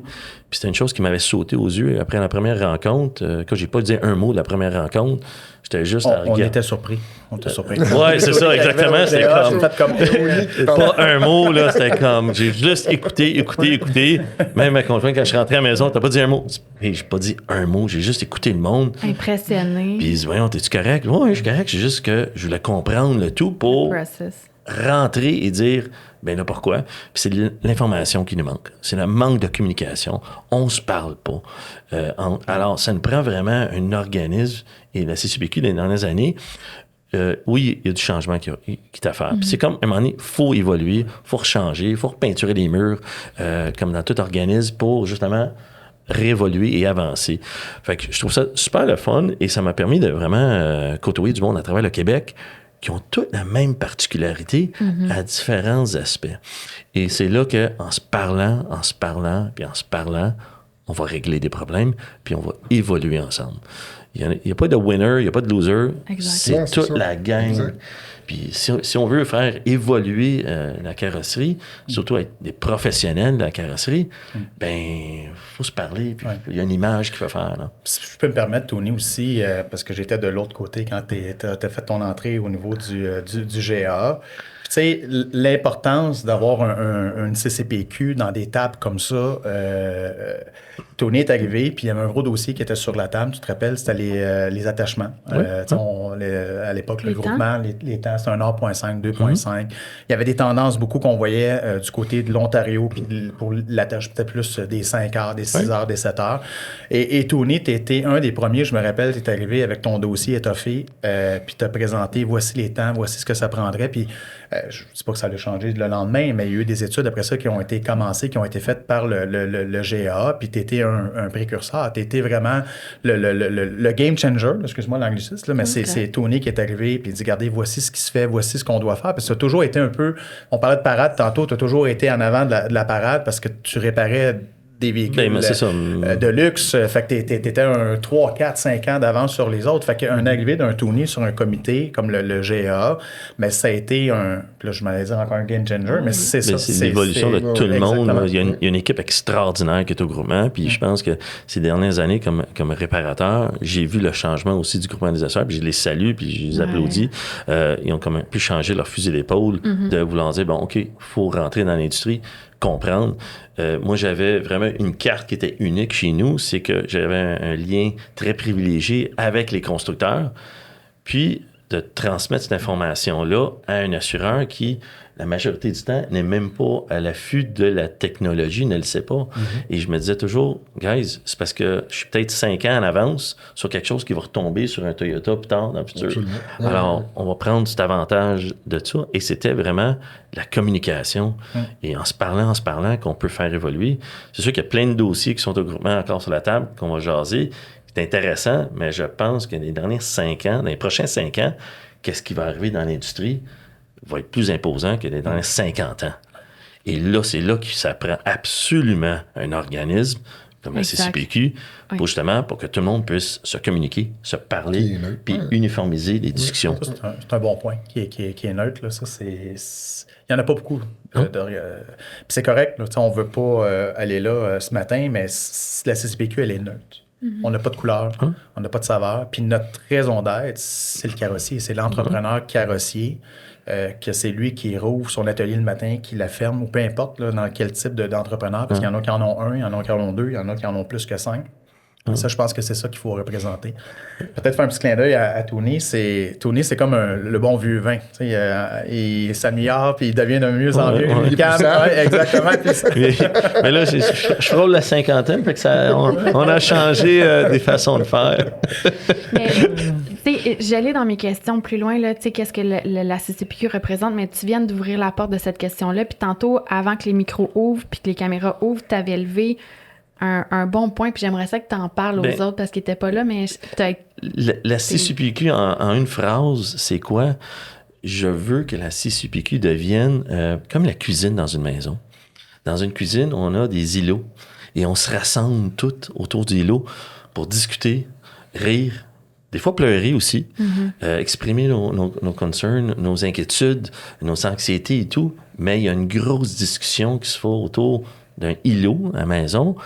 Speaker 4: Puis c'était une chose qui m'avait sauté aux yeux après la première rencontre. Quand j'ai pas dit un mot de la première rencontre, j'étais juste à regarder.
Speaker 2: On était surpris. On était surpris.
Speaker 4: Ouais, c'est ça, exactement. C'était pas un mot, là. C'était comme, j'ai juste écouté. Même ma conjointe, quand je suis rentré à la maison, t'as pas dit un mot. Et j'ai pas dit un mot, j'ai juste écouté le monde.
Speaker 1: Impressionné.
Speaker 4: Puis ils disent, voyons, t'es-tu correct? Oui, je suis correct. C'est juste que je voulais comprendre le tout pour rentrer et dire, ben là, pourquoi? Puis c'est l'information qui nous manque. C'est le manque de communication. On se parle pas. Alors, ça nous prend vraiment un organisme. Et la CCPQ, les dernières années, oui, il y a du changement qui est à faire. Puis c'est comme, à un moment donné, il faut évoluer, il faut rechanger, il faut repeinturer les murs, comme dans tout organisme, pour justement réévoluer et avancer. Fait que je trouve ça super le fun et ça m'a permis de vraiment côtoyer du monde à travers le Québec qui ont toutes la même particularité à différents aspects. Et c'est là qu'en se parlant, on va régler des problèmes, puis on va évoluer ensemble. Il n'y a pas de winner, il n'y a pas de loser. C'est toute la gang. Exact. Puis si on veut faire évoluer la carrosserie, surtout être des professionnels de la carrosserie, ben il faut se parler. Puis il y a une image qu'il faut faire. Là.
Speaker 2: Si je peux me permettre, Tony, aussi, parce que j'étais de l'autre côté quand tu as fait ton entrée au niveau du GA. Tu sais, l'importance d'avoir une CCPQ dans des tables comme ça, Tony est arrivé, puis il y avait un gros dossier qui était sur la table, tu te rappelles, c'était les attachements. À l'époque, le groupement, les temps, c'était 1,5 2,5. Il y avait des tendances beaucoup qu'on voyait du côté de l'Ontario, puis pour l'attache peut-être plus des 5 heures, des 6 heures, des 7 heures. Et Tony, tu étais un des premiers, je me rappelle, tu es arrivé avec ton dossier étoffé, puis tu as présenté, voici les temps, voici ce que ça prendrait, puis je ne dis pas que ça allait changer le lendemain, mais il y a eu des études après ça qui ont été commencées, qui ont été faites par le GA, puis tu étais un précurseur. Tu étais vraiment le game changer, excuse-moi l'anglicisme, mais c'est Tony qui est arrivé, puis il dit, regardez, voici ce qui se fait, voici ce qu'on doit faire. Puis ça a toujours été un peu, on parlait de parade tantôt, tu as toujours été en avant de la parade parce que tu réparais des véhicules de luxe. Fait que t'étais un 3, 4, 5 ans d'avance sur les autres. Fait qu'un arrivé d'un Tony sur un comité comme le GA, mais ça a été là, je m'allais dire encore un game changer, mais c'est ça.
Speaker 4: C'est l'évolution de tout le monde. Il y a une équipe extraordinaire qui est au groupement, puis je pense que ces dernières années, comme réparateur, j'ai vu le changement aussi du groupement des assureurs, puis je les salue, puis je les applaudis. Ils ont quand même pu changer leur fusil d'épaule, de vouloir dire, bon, OK, il faut rentrer dans l'industrie, comprendre. Moi, j'avais vraiment une carte qui était unique chez nous, c'est que j'avais un lien très privilégié avec les constructeurs, puis de transmettre cette information-là à un assureur qui, la majorité du temps, n'est même pas à l'affût de la technologie, ne le sait pas. Et je me disais toujours, guys, c'est parce que je suis peut-être 5 ans en avance sur quelque chose qui va retomber sur un Toyota plus tard dans le futur. Alors, on va prendre cet avantage de ça. Et c'était vraiment la communication. Et en se parlant, qu'on peut faire évoluer. C'est sûr qu'il y a plein de dossiers qui sont au groupement encore sur la table, qu'on va jaser. C'est intéressant, mais je pense que les derniers 5 ans, dans les prochains 5 ans, qu'est-ce qui va arriver dans l'industrie va être plus imposant que les derniers 50 ans. Et là, c'est là que ça prend absolument un organisme comme la CCPQ pour justement pour que tout le monde puisse se communiquer, se parler, puis uniformiser les discussions.
Speaker 2: C'est un bon point qui est neutre. Là. Ça, il n'y en a pas beaucoup. Puis c'est correct. Là, on ne veut pas aller là ce matin, mais la CCPQ, elle est neutre. On n'a pas de couleur, on n'a pas de saveur. Puis notre raison d'être, c'est le carrossier, c'est l'entrepreneur carrossier, que c'est lui qui rouvre son atelier le matin, qui la ferme, ou peu importe là, dans quel type d'entrepreneur, parce qu'il y en a qui en ont un, il y en a qui en ont deux, il y en a qui en ont plus que 5. Ça, je pense que c'est ça qu'il faut représenter. Peut-être faire un petit clin d'œil à Tony. Tony, c'est comme le bon vieux vin. Il s'améliore, puis il devient de mieux en mieux. Exactement.
Speaker 4: mais là, je frôle la cinquantaine, fait que on a changé des façons de faire.
Speaker 1: Mais, j'allais dans mes questions plus loin, là, qu'est-ce que la CCPQ représente, mais tu viens d'ouvrir la porte de cette question-là. Puis tantôt, avant que les micros ouvrent, puis que les caméras ouvrent, tu avais levé un bon point, puis j'aimerais ça que tu en parles aux autres parce qu'ils n'étaient pas là, mais...
Speaker 4: La CCPQ, en une phrase, c'est quoi? Je veux que la CCPQ devienne comme la cuisine dans une maison. Dans une cuisine, on a des îlots et on se rassemble tous autour du îlot pour discuter, rire, des fois pleurer aussi, exprimer nos concerns, nos inquiétudes, nos anxiétés et tout, mais il y a une grosse discussion qui se fait autour d'un îlot à la maison,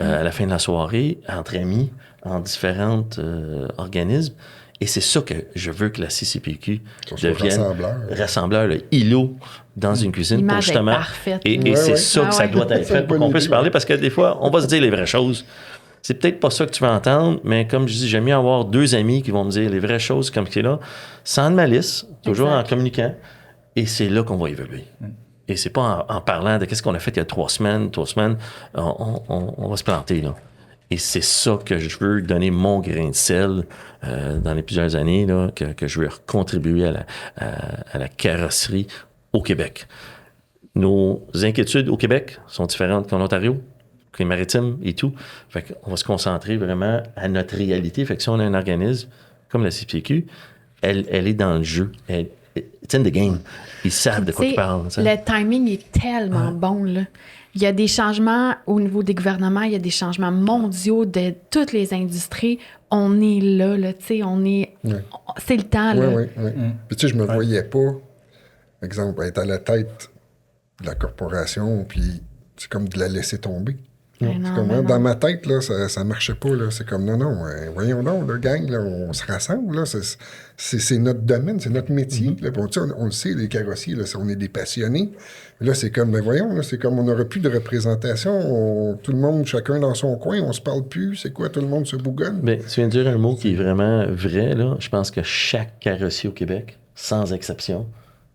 Speaker 4: à la fin de la soirée, entre amis, en différents organismes. Et c'est ça que je veux que la CCPQ devienne. Rassembleur, le îlot dans une cuisine.
Speaker 1: L'image
Speaker 4: pour justement.
Speaker 1: Est parfaite.
Speaker 4: Et c'est ça que ça doit être fait pour qu'on puisse parler, parce que des fois, on va se dire les vraies choses. C'est peut-être pas ça que tu vas entendre, mais comme je dis, j'aime mieux avoir deux amis qui vont me dire les vraies choses comme c'est là, sans de malice, toujours en communiquant. Et c'est là qu'on va évoluer. Et c'est pas en parlant de qu'est-ce qu'on a fait il y a 3 semaines, on va se planter, là. Et c'est ça que je veux donner mon grain de sel dans les plusieurs années, là, que je veux contribuer à la carrosserie au Québec. Nos inquiétudes au Québec sont différentes qu'en Ontario, qu'en Maritime et tout. Fait qu'on va se concentrer vraiment à notre réalité. Fait que si on a un organisme comme la CPQ, elle est dans le jeu. It's in the game. Ils savent de quoi ils parlent. Ça.
Speaker 1: Le timing est tellement bon, là. Il y a des changements au niveau des gouvernements, il y a des changements mondiaux de toutes les industries. On est là, tu sais, c'est le temps, là.
Speaker 3: Oui. Puis tu sais, je me voyais pas, exemple, être à la tête de la corporation, puis c'est comme de la laisser tomber. Dans ma tête, là, ça marchait pas. Là. C'est comme, non, voyons donc, là, gang, là, on se rassemble. Là, c'est notre domaine, c'est notre métier. Là. Bon, on le sait, les carrossiers, là, on est des passionnés. Mais là, c'est comme, voyons, là, c'est comme on n'aurait plus de représentation. Tout le monde, chacun dans son coin, on se parle plus. C'est quoi, tout le monde se bougonne?
Speaker 4: Bien, tu viens de dire un mot qui est vraiment vrai. Là. Je pense que chaque carrossier au Québec, sans exception,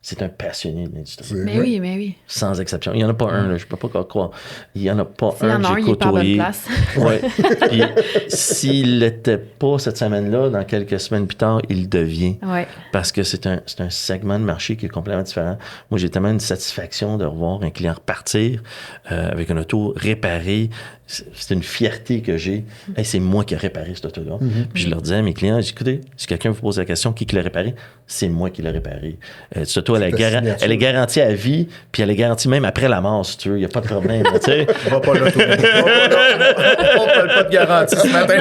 Speaker 4: c'est un passionné de l'industrie.
Speaker 1: Mais oui.
Speaker 4: Sans exception. Il n'y en a pas un, là, je ne peux pas croire. Il n'y en a pas un que j'ai côtoyé.
Speaker 1: Il est pas à bonne place.
Speaker 4: Ouais. Puis, s'il l'était pas cette semaine-là, dans quelques semaines plus tard, il le devient.
Speaker 1: Ouais.
Speaker 4: Parce que c'est un segment de marché qui est complètement différent. Moi, j'ai tellement une satisfaction de revoir un client repartir avec un auto réparé. C'est une fierté que j'ai. Hey, c'est moi qui ai réparé cet auto-là. Puis je leur disais à mes clients, écoutez, si quelqu'un vous pose la question, qui l'a réparé? C'est moi qui l'ai réparé. Cette auto, elle est garantie à vie, puis elle est garantie même après la mort, si tu veux. Il n'y a pas de problème. Tu sais.
Speaker 2: On va pas là, tout. On ne parle pas de garantie ce matin.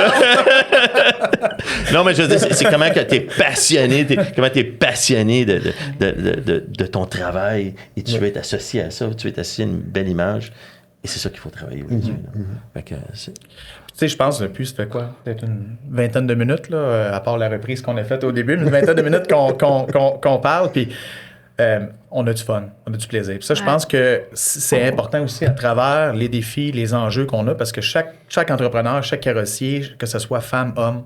Speaker 4: Non, mais je veux dire, c'est comment que tu es passionné, comment tu es passionné de ton travail et tu veux être associé à ça, tu veux être associé à une belle image. Et c'est ça qu'il faut travailler aujourd'hui. Fait que tu
Speaker 2: sais, je pense, depuis, ça fait quoi? Peut-être une vingtaine de minutes, là, à part la reprise qu'on a faite au début, une vingtaine de minutes qu'on parle, puis on a du fun, on a du plaisir. Puis ça, je pense que c'est important aussi à travers les défis, les enjeux qu'on a, parce que chaque entrepreneur, chaque carrossier, que ce soit femme, homme,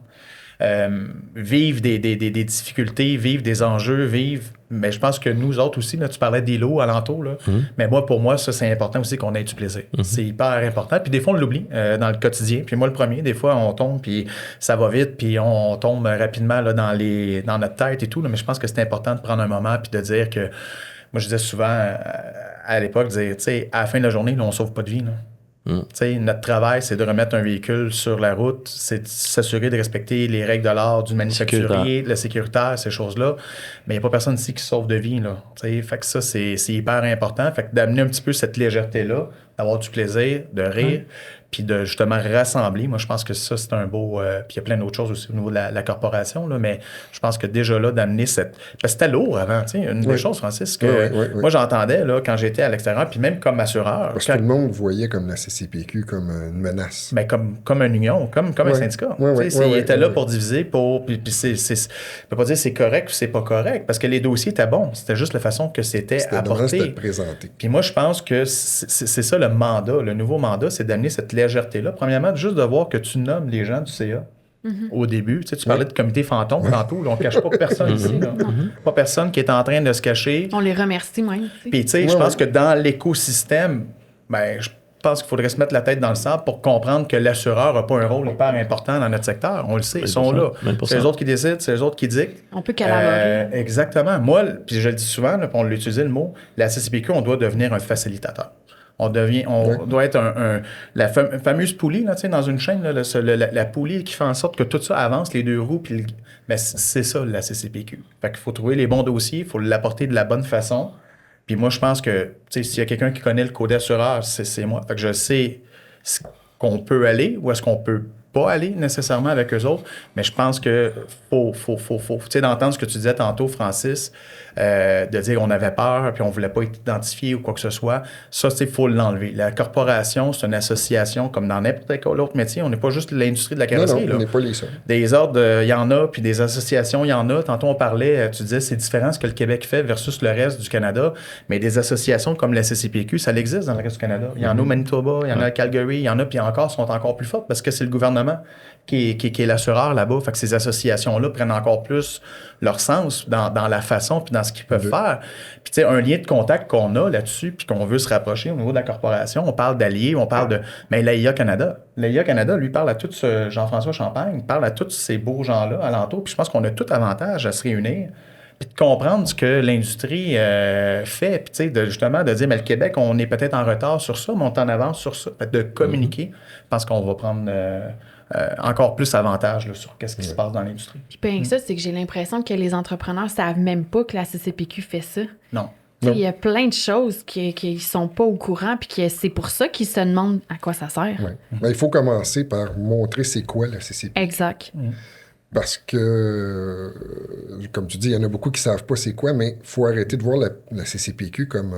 Speaker 2: vivent des difficultés, vivent des enjeux, mais je pense que nous autres aussi, là, tu parlais d'îlots alentour, là, mais pour moi, ça, c'est important aussi qu'on ait du plaisir. C'est hyper important. Puis des fois, on l'oublie dans le quotidien. Puis moi, le premier, des fois, on tombe, puis ça va vite, puis on tombe rapidement là, dans notre tête et tout. Là, mais je pense que c'est important de prendre un moment puis de dire que, moi, je disais souvent à l'époque, dire, tu sais, à la fin de la journée, là, on ne sauve pas de vie, là. Notre travail, c'est de remettre un véhicule sur la route, c'est de s'assurer de respecter les règles de l'art du manufacturier, le sécuritaire, ces choses-là. Mais il n'y a pas personne ici qui sauve de vie. Là, fait que ça, c'est hyper important. Fait que d'amener un petit peu cette légèreté-là, d'avoir du plaisir, de rire, puis de justement rassembler. Moi, je pense que ça, c'est un beau... puis il y a plein d'autres choses aussi au niveau de la corporation, là, mais je pense que déjà là, d'amener cette... Parce que c'était lourd avant, tu sais. Une des choses, Francis, que moi, j'entendais là, quand j'étais à l'extérieur, puis même comme assureur...
Speaker 3: Parce que tout le monde voyait comme la CCPQ comme une menace.
Speaker 2: Ben, comme une union, comme un syndicat. Il était là pour diviser, puis je ne peux pas dire c'est correct ou c'est pas correct, parce que les dossiers étaient bons. C'était juste la façon que c'était apporté.
Speaker 3: C'était présenté.
Speaker 2: Puis moi, je pense que c'est ça le nouveau mandat, c'est d'amener cette légèreté-là. Premièrement, juste de voir que tu nommes les gens du CA. Au début, tu parlais de comité fantôme tantôt, là, on ne cache pas personne ici. Là. Pas personne qui est en train de se cacher.
Speaker 1: On les remercie même.
Speaker 2: Puis, tu sais, je pense que dans l'écosystème, je pense qu'il faudrait se mettre la tête dans le sable pour comprendre que l'assureur n'a pas un rôle hyper important dans notre secteur. On le sait, ils sont là. C'est les autres qui décident, c'est les autres qui dictent.
Speaker 1: On peut collaborer.
Speaker 2: Exactement. Moi, puis je le dis souvent, là, puis on l'a utilisé le mot, la CCPQ, on doit devenir un facilitateur. On doit être la fameuse poulie là, dans une chaîne, là, la poulie qui fait en sorte que tout ça avance, les deux roues, puis c'est ça la CCPQ. Fait qu'il faut trouver les bons dossiers, il faut l'apporter de la bonne façon. Puis moi, je pense que s'il y a quelqu'un qui connaît le code assureur, c'est moi. Fait que je sais ce qu'on peut aller ou est-ce qu'on peut pas aller nécessairement avec eux autres, mais je pense que faut d'entendre ce que tu disais tantôt, Francis, de dire qu'on avait peur puis on voulait pas être identifié ou quoi que ce soit. Ça, il faut l'enlever. La corporation, c'est une association comme dans n'importe quel autre métier. On n'est pas juste l'industrie de la carrosserie.
Speaker 3: Non, on n'est pas les seuls.
Speaker 2: Des ordres, il y en a, puis des associations, il y en a. Tantôt, on parlait, tu disais, c'est différent ce que le Québec fait versus le reste du Canada, mais des associations comme la CCPQ, ça existe dans le reste du Canada. Il y en a au Manitoba, il y en a à Calgary, il y en a, puis encore, sont encore plus fortes parce que c'est le gouvernement qui est l'assureur là-bas. Fait que ces associations-là prennent encore plus leur sens dans la façon puis dans ce qu'ils peuvent faire. Puis tu sais, un lien de contact qu'on a là-dessus puis qu'on veut se rapprocher au niveau de la corporation, on parle d'alliés, on parle de... Mais l'AIA Canada. L'AIA Canada, lui, parle à tout ce Jean-François Champagne, parle à tous ces beaux gens-là alentour. Puis je pense qu'on a tout avantage à se réunir puis de comprendre ce que l'industrie fait, puis tu sais, justement, de dire, mais le Québec, on est peut-être en retard sur ça, mais on est en avance sur ça. Fait de communiquer, je pense qu'on va prendre encore plus avantage là, sur qu'est-ce qui se passe dans l'industrie.
Speaker 1: Puis pas rien que ça, c'est que j'ai l'impression que les entrepreneurs savent même pas que la CCPQ fait ça.
Speaker 2: Non.
Speaker 1: Il y a plein de choses qui sont pas au courant, puis que c'est pour ça qu'ils se demandent à quoi ça sert.
Speaker 3: Ouais. Il faut commencer par montrer c'est quoi la CCPQ.
Speaker 1: Exact.
Speaker 3: Parce que, comme tu dis, il y en a beaucoup qui ne savent pas c'est quoi, mais il faut arrêter de voir la CCPQ comme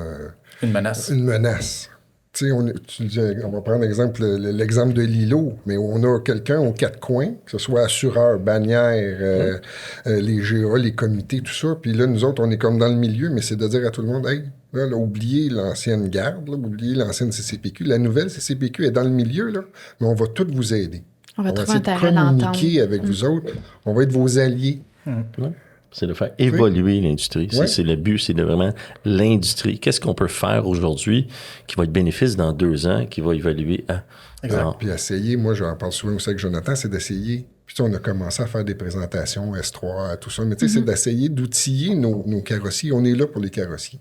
Speaker 2: une menace.
Speaker 3: Une menace. Tu sais, on va prendre l'exemple de Lilo, mais on a quelqu'un aux quatre coins, que ce soit assureur, bannière, les GA, les comités, tout ça. Puis là, nous autres, on est comme dans le milieu, mais c'est de dire à tout le monde, hey, là, oubliez l'ancienne garde, là, oubliez l'ancienne CCPQ. La nouvelle CCPQ est dans le milieu, là, mais on va tous vous aider.
Speaker 1: On va
Speaker 3: essayer de communiquer avec vous autres. On va être vos alliés.
Speaker 4: Ouais. C'est de faire évoluer l'industrie.
Speaker 3: Ouais.
Speaker 4: C'est le but, c'est de vraiment l'industrie. Qu'est-ce qu'on peut faire aujourd'hui qui va être bénéfice dans 2 ans, qui va évoluer à...
Speaker 3: Exact. Puis essayer, moi j'en parle souvent aussi avec Jonathan, c'est d'essayer, puis on a commencé à faire des présentations, S3, tout ça, mais tu sais, c'est d'essayer d'outiller nos carrossiers. On est là pour les carrossiers.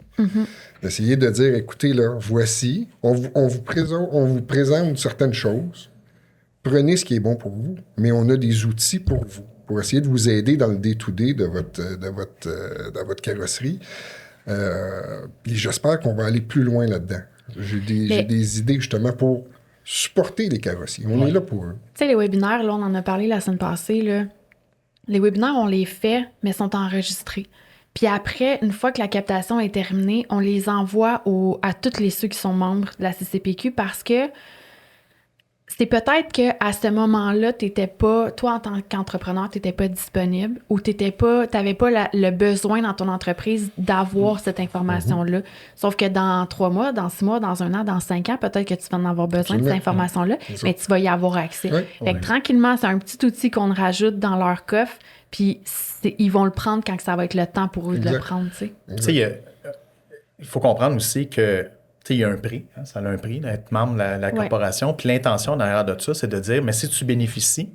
Speaker 3: D'essayer de dire, écoutez, là, voici, on vous présente certaines choses, prenez ce qui est bon pour vous, mais on a des outils pour vous, pour essayer de vous aider dans le day-to-day de votre carrosserie. Puis j'espère qu'on va aller plus loin là-dedans. J'ai des idées justement pour supporter les carrossiers. On est là pour eux.
Speaker 1: Tu sais, les webinaires, là, on en a parlé la semaine passée, là. Les webinaires, on les fait, mais sont enregistrés. Puis après, une fois que la captation est terminée, on les envoie à tous ceux qui sont membres de la CCPQ parce que c'est peut-être qu'à ce moment-là, t'étais pas, toi, en tant qu'entrepreneur, tu n'étais pas disponible ou tu n'avais pas le besoin dans ton entreprise d'avoir cette information-là. Sauf que dans 3 mois, dans 6 mois, dans 1 an, dans 5 ans, peut-être que tu vas en avoir besoin de cette information-là, mais tu vas y avoir accès. Fait que tranquillement, c'est un petit outil qu'on rajoute dans leur coffre, puis ils vont le prendre quand ça va être le temps pour eux de le prendre. Tu
Speaker 2: sais, il faut comprendre aussi que il y a un prix, hein, ça a un prix d'être membre de la corporation. Puis l'intention derrière de ça, c'est de dire, mais si tu bénéficies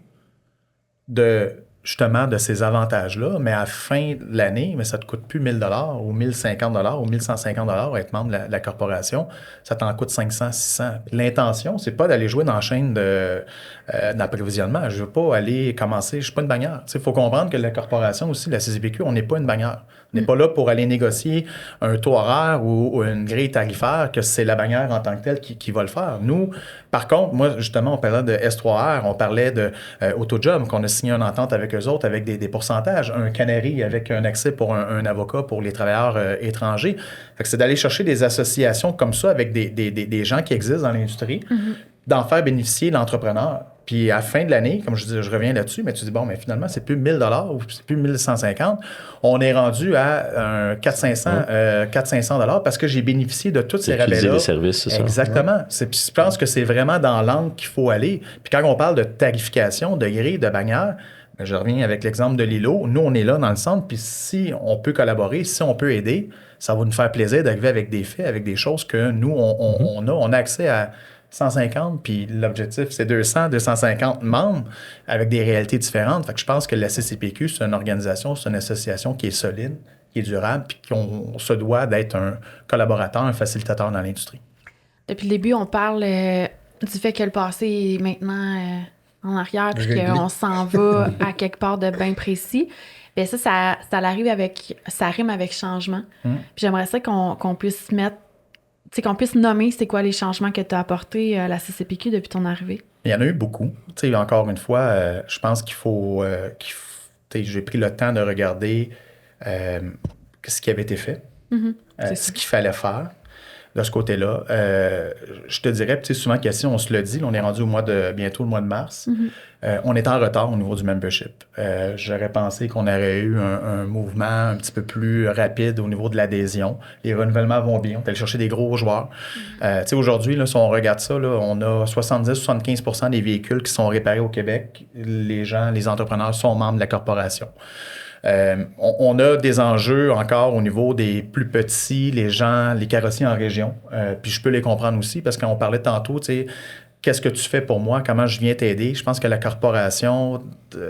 Speaker 2: justement de ces avantages-là, mais à la fin de l'année, mais ça ne te coûte plus 1 000 $ ou 1 050 $ ou 1 150 $ être membre de la corporation, ça t'en coûte 500, 600. Puis l'intention, c'est pas d'aller jouer dans la chaîne d'approvisionnement. Je veux pas aller commencer, je suis pas une bannière. Il faut comprendre que la corporation aussi, la CCPQ, on n'est pas une bannière. On n'est pas là pour aller négocier un taux horaire ou une grille tarifaire, que c'est la bannière en tant que telle qui va le faire. Nous, par contre, moi, justement, on parlait de S3R, on parlait de Autojob, qu'on a signé une entente avec eux autres avec des pourcentages, un Canary avec un accès pour un avocat pour les travailleurs étrangers. Fait que c'est d'aller chercher des associations comme ça avec des gens qui existent dans l'industrie, d'en faire bénéficier l'entrepreneur. Puis à la fin de l'année, comme je dis, je reviens là-dessus, mais tu dis, bon, mais finalement, c'est plus 1 000 $ ou c'est plus 1 150. On est rendu à 400-500 $ parce que j'ai bénéficié de tous ces rabais-là.
Speaker 4: Les services, c'est ça.
Speaker 2: Exactement. Je pense que c'est vraiment dans l'angle qu'il faut aller. Puis quand on parle de tarification, de grille, de bannière, je reviens avec l'exemple de l'îlot. Nous, on est là dans le centre, puis si on peut collaborer, si on peut aider, ça va nous faire plaisir d'arriver avec des faits, avec des choses que nous, on a accès à 150, puis l'objectif, c'est 200, 250 membres avec des réalités différentes. Fait que je pense que la CCPQ, c'est une organisation, c'est une association qui est solide, qui est durable, puis qu'on se doit d'être un collaborateur, un facilitateur dans l'industrie.
Speaker 1: Depuis le début, on parle du fait que le passé est maintenant en arrière, puis qu'on s'en va à quelque part de bien précis. Bien, ça rime avec changement. Puis j'aimerais ça qu'on puisse mettre, tu sais, qu'on puisse nommer c'est quoi les changements que tu as apportés à la CCPQ depuis ton arrivée.
Speaker 2: Il y en a eu beaucoup. Tu sais, encore une fois, je pense qu'il faut j'ai pris le temps de regarder ce qui avait été fait, ce qu'il fallait faire. De ce côté-là, je te dirais, tu sais, souvent, question, on se le dit, là, on est rendu bientôt le mois de mars. On est en retard au niveau du membership. J'aurais pensé qu'on aurait eu un mouvement un petit peu plus rapide au niveau de l'adhésion. Les renouvellements vont bien. On est allé chercher des gros joueurs. Tu sais, aujourd'hui, là, si on regarde ça, là, on a 70-75% des véhicules qui sont réparés au Québec. Les entrepreneurs sont membres de la corporation. On a des enjeux encore au niveau des plus petits, les carrossiers en région. Puis je peux les comprendre aussi parce qu'on parlait tantôt, tu sais, qu'est-ce que tu fais pour moi? Comment je viens t'aider? Je pense que la corporation,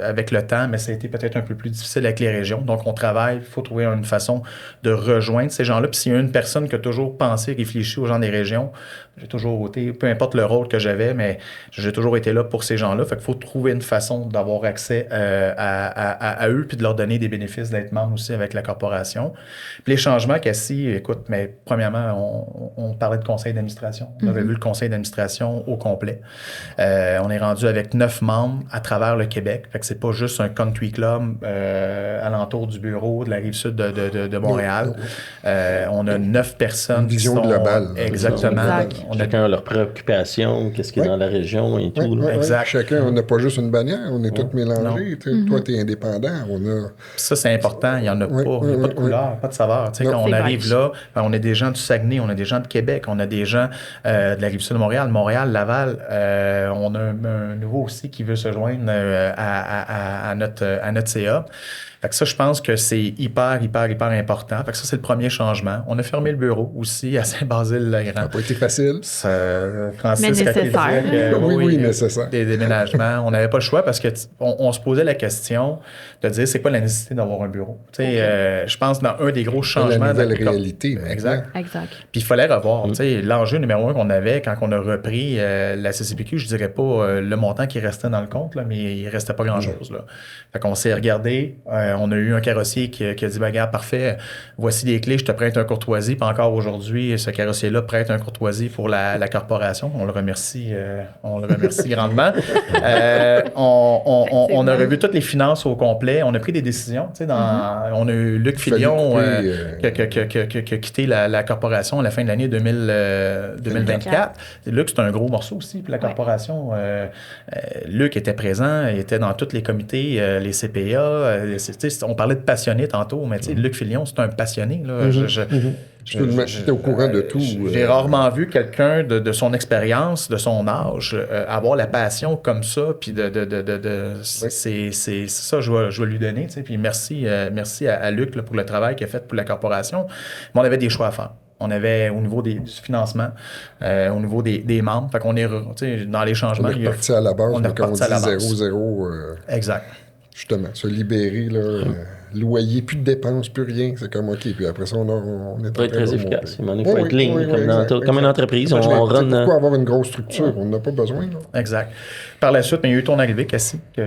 Speaker 2: avec le temps, mais ça a été peut-être un peu plus difficile avec les régions. Donc, on travaille, il faut trouver une façon de rejoindre ces gens-là. Puis s'il y a une personne qui a toujours pensé, réfléchi aux gens des régions, j'ai toujours été, peu importe le rôle que j'avais, mais j'ai toujours été là pour ces gens-là. Fait qu'il faut trouver une façon d'avoir accès à eux puis de leur donner des bénéfices d'être membre aussi avec la corporation. Puis les changements, Cassie, écoute, mais premièrement, on parlait de conseil d'administration. On avait vu le conseil d'administration au complet. On est rendu avec 9 membres à travers le Québec. Fait que c'est pas juste un country club alentour du bureau de la Rive-Sud de Montréal. On a 9 personnes.
Speaker 3: Une vision globale.
Speaker 2: Exactement.
Speaker 1: Exact.
Speaker 4: Chacun a leurs préoccupations, qu'est-ce qui est dans la région et tout.
Speaker 2: Exact.
Speaker 3: Chacun, on n'a pas juste une bannière, on est tous mélangés. Toi, tu es indépendant.
Speaker 2: Ça, c'est important. Il n'y en a pas. Il n'y a pas de couleur, pas de saveur. Quand on arrive là, on a des gens du Saguenay, on a des gens de Québec, on a des gens de la Rive-Sud de Montréal, Laval. On a un nouveau aussi qui veut se joindre à notre CA. Fait que ça, je pense que c'est hyper important. Fait que ça, c'est le premier changement. On a fermé le bureau aussi à Saint-Basile-le-Grand.
Speaker 3: Ça n'a pas été facile.
Speaker 2: Francis,
Speaker 1: mais nécessaire.
Speaker 3: Oui, nécessaire.
Speaker 2: Des déménagements. On n'avait pas le choix parce que on se posait la question de dire c'est quoi la nécessité d'avoir un bureau. Je pense dans un des gros changements.
Speaker 3: La nouvelle réalité.
Speaker 2: Exact. Puis il fallait revoir. L'enjeu numéro 1 qu'on avait quand on a repris la CCPQ, je dirais pas le montant qui restait dans le compte, là, mais il restait pas grand-chose. Là. Fait qu'on s'est regardé. On a eu un carrossier qui a dit, regarde, parfait, voici les clés, je te prête un courtoisie. Puis encore aujourd'hui, ce carrossier-là prête un courtoisie pour la corporation. On le remercie grandement. On a revu toutes les finances au complet. On a pris des décisions. On a eu Luc Filion qui a quitté la corporation à la fin de l'année 2024. Luc, c'est un gros morceau aussi. Puis la corporation, Luc était présent, il était dans tous les comités, les CPA. On parlait de passionné tantôt, mais Luc Filion, c'est un passionné. Là.
Speaker 3: J'étais au courant de tout.
Speaker 2: J'ai rarement vu quelqu'un de son expérience, de son âge, avoir la passion comme ça. Puis c'est ça, je vais lui donner. Puis merci à Luc là, pour le travail qu'il a fait pour la corporation. Mais on avait des choix à faire. On avait au niveau du financement, au niveau des membres. Fait qu'on est dans les changements.
Speaker 3: On est reparti à la base,
Speaker 2: on est reparti à la base.
Speaker 3: 0-0.
Speaker 2: Exact.
Speaker 3: Justement, se libérer, là, loyer, plus de dépenses, plus rien. C'est comme OK. Puis après ça, on est
Speaker 4: très, très efficace. Il faut être ligne, comme une entreprise.
Speaker 3: Pourquoi avoir une grosse structure? On n'a pas besoin. Là.
Speaker 2: Exact. Par la suite, il y a eu ton arrivée, Cassie, qui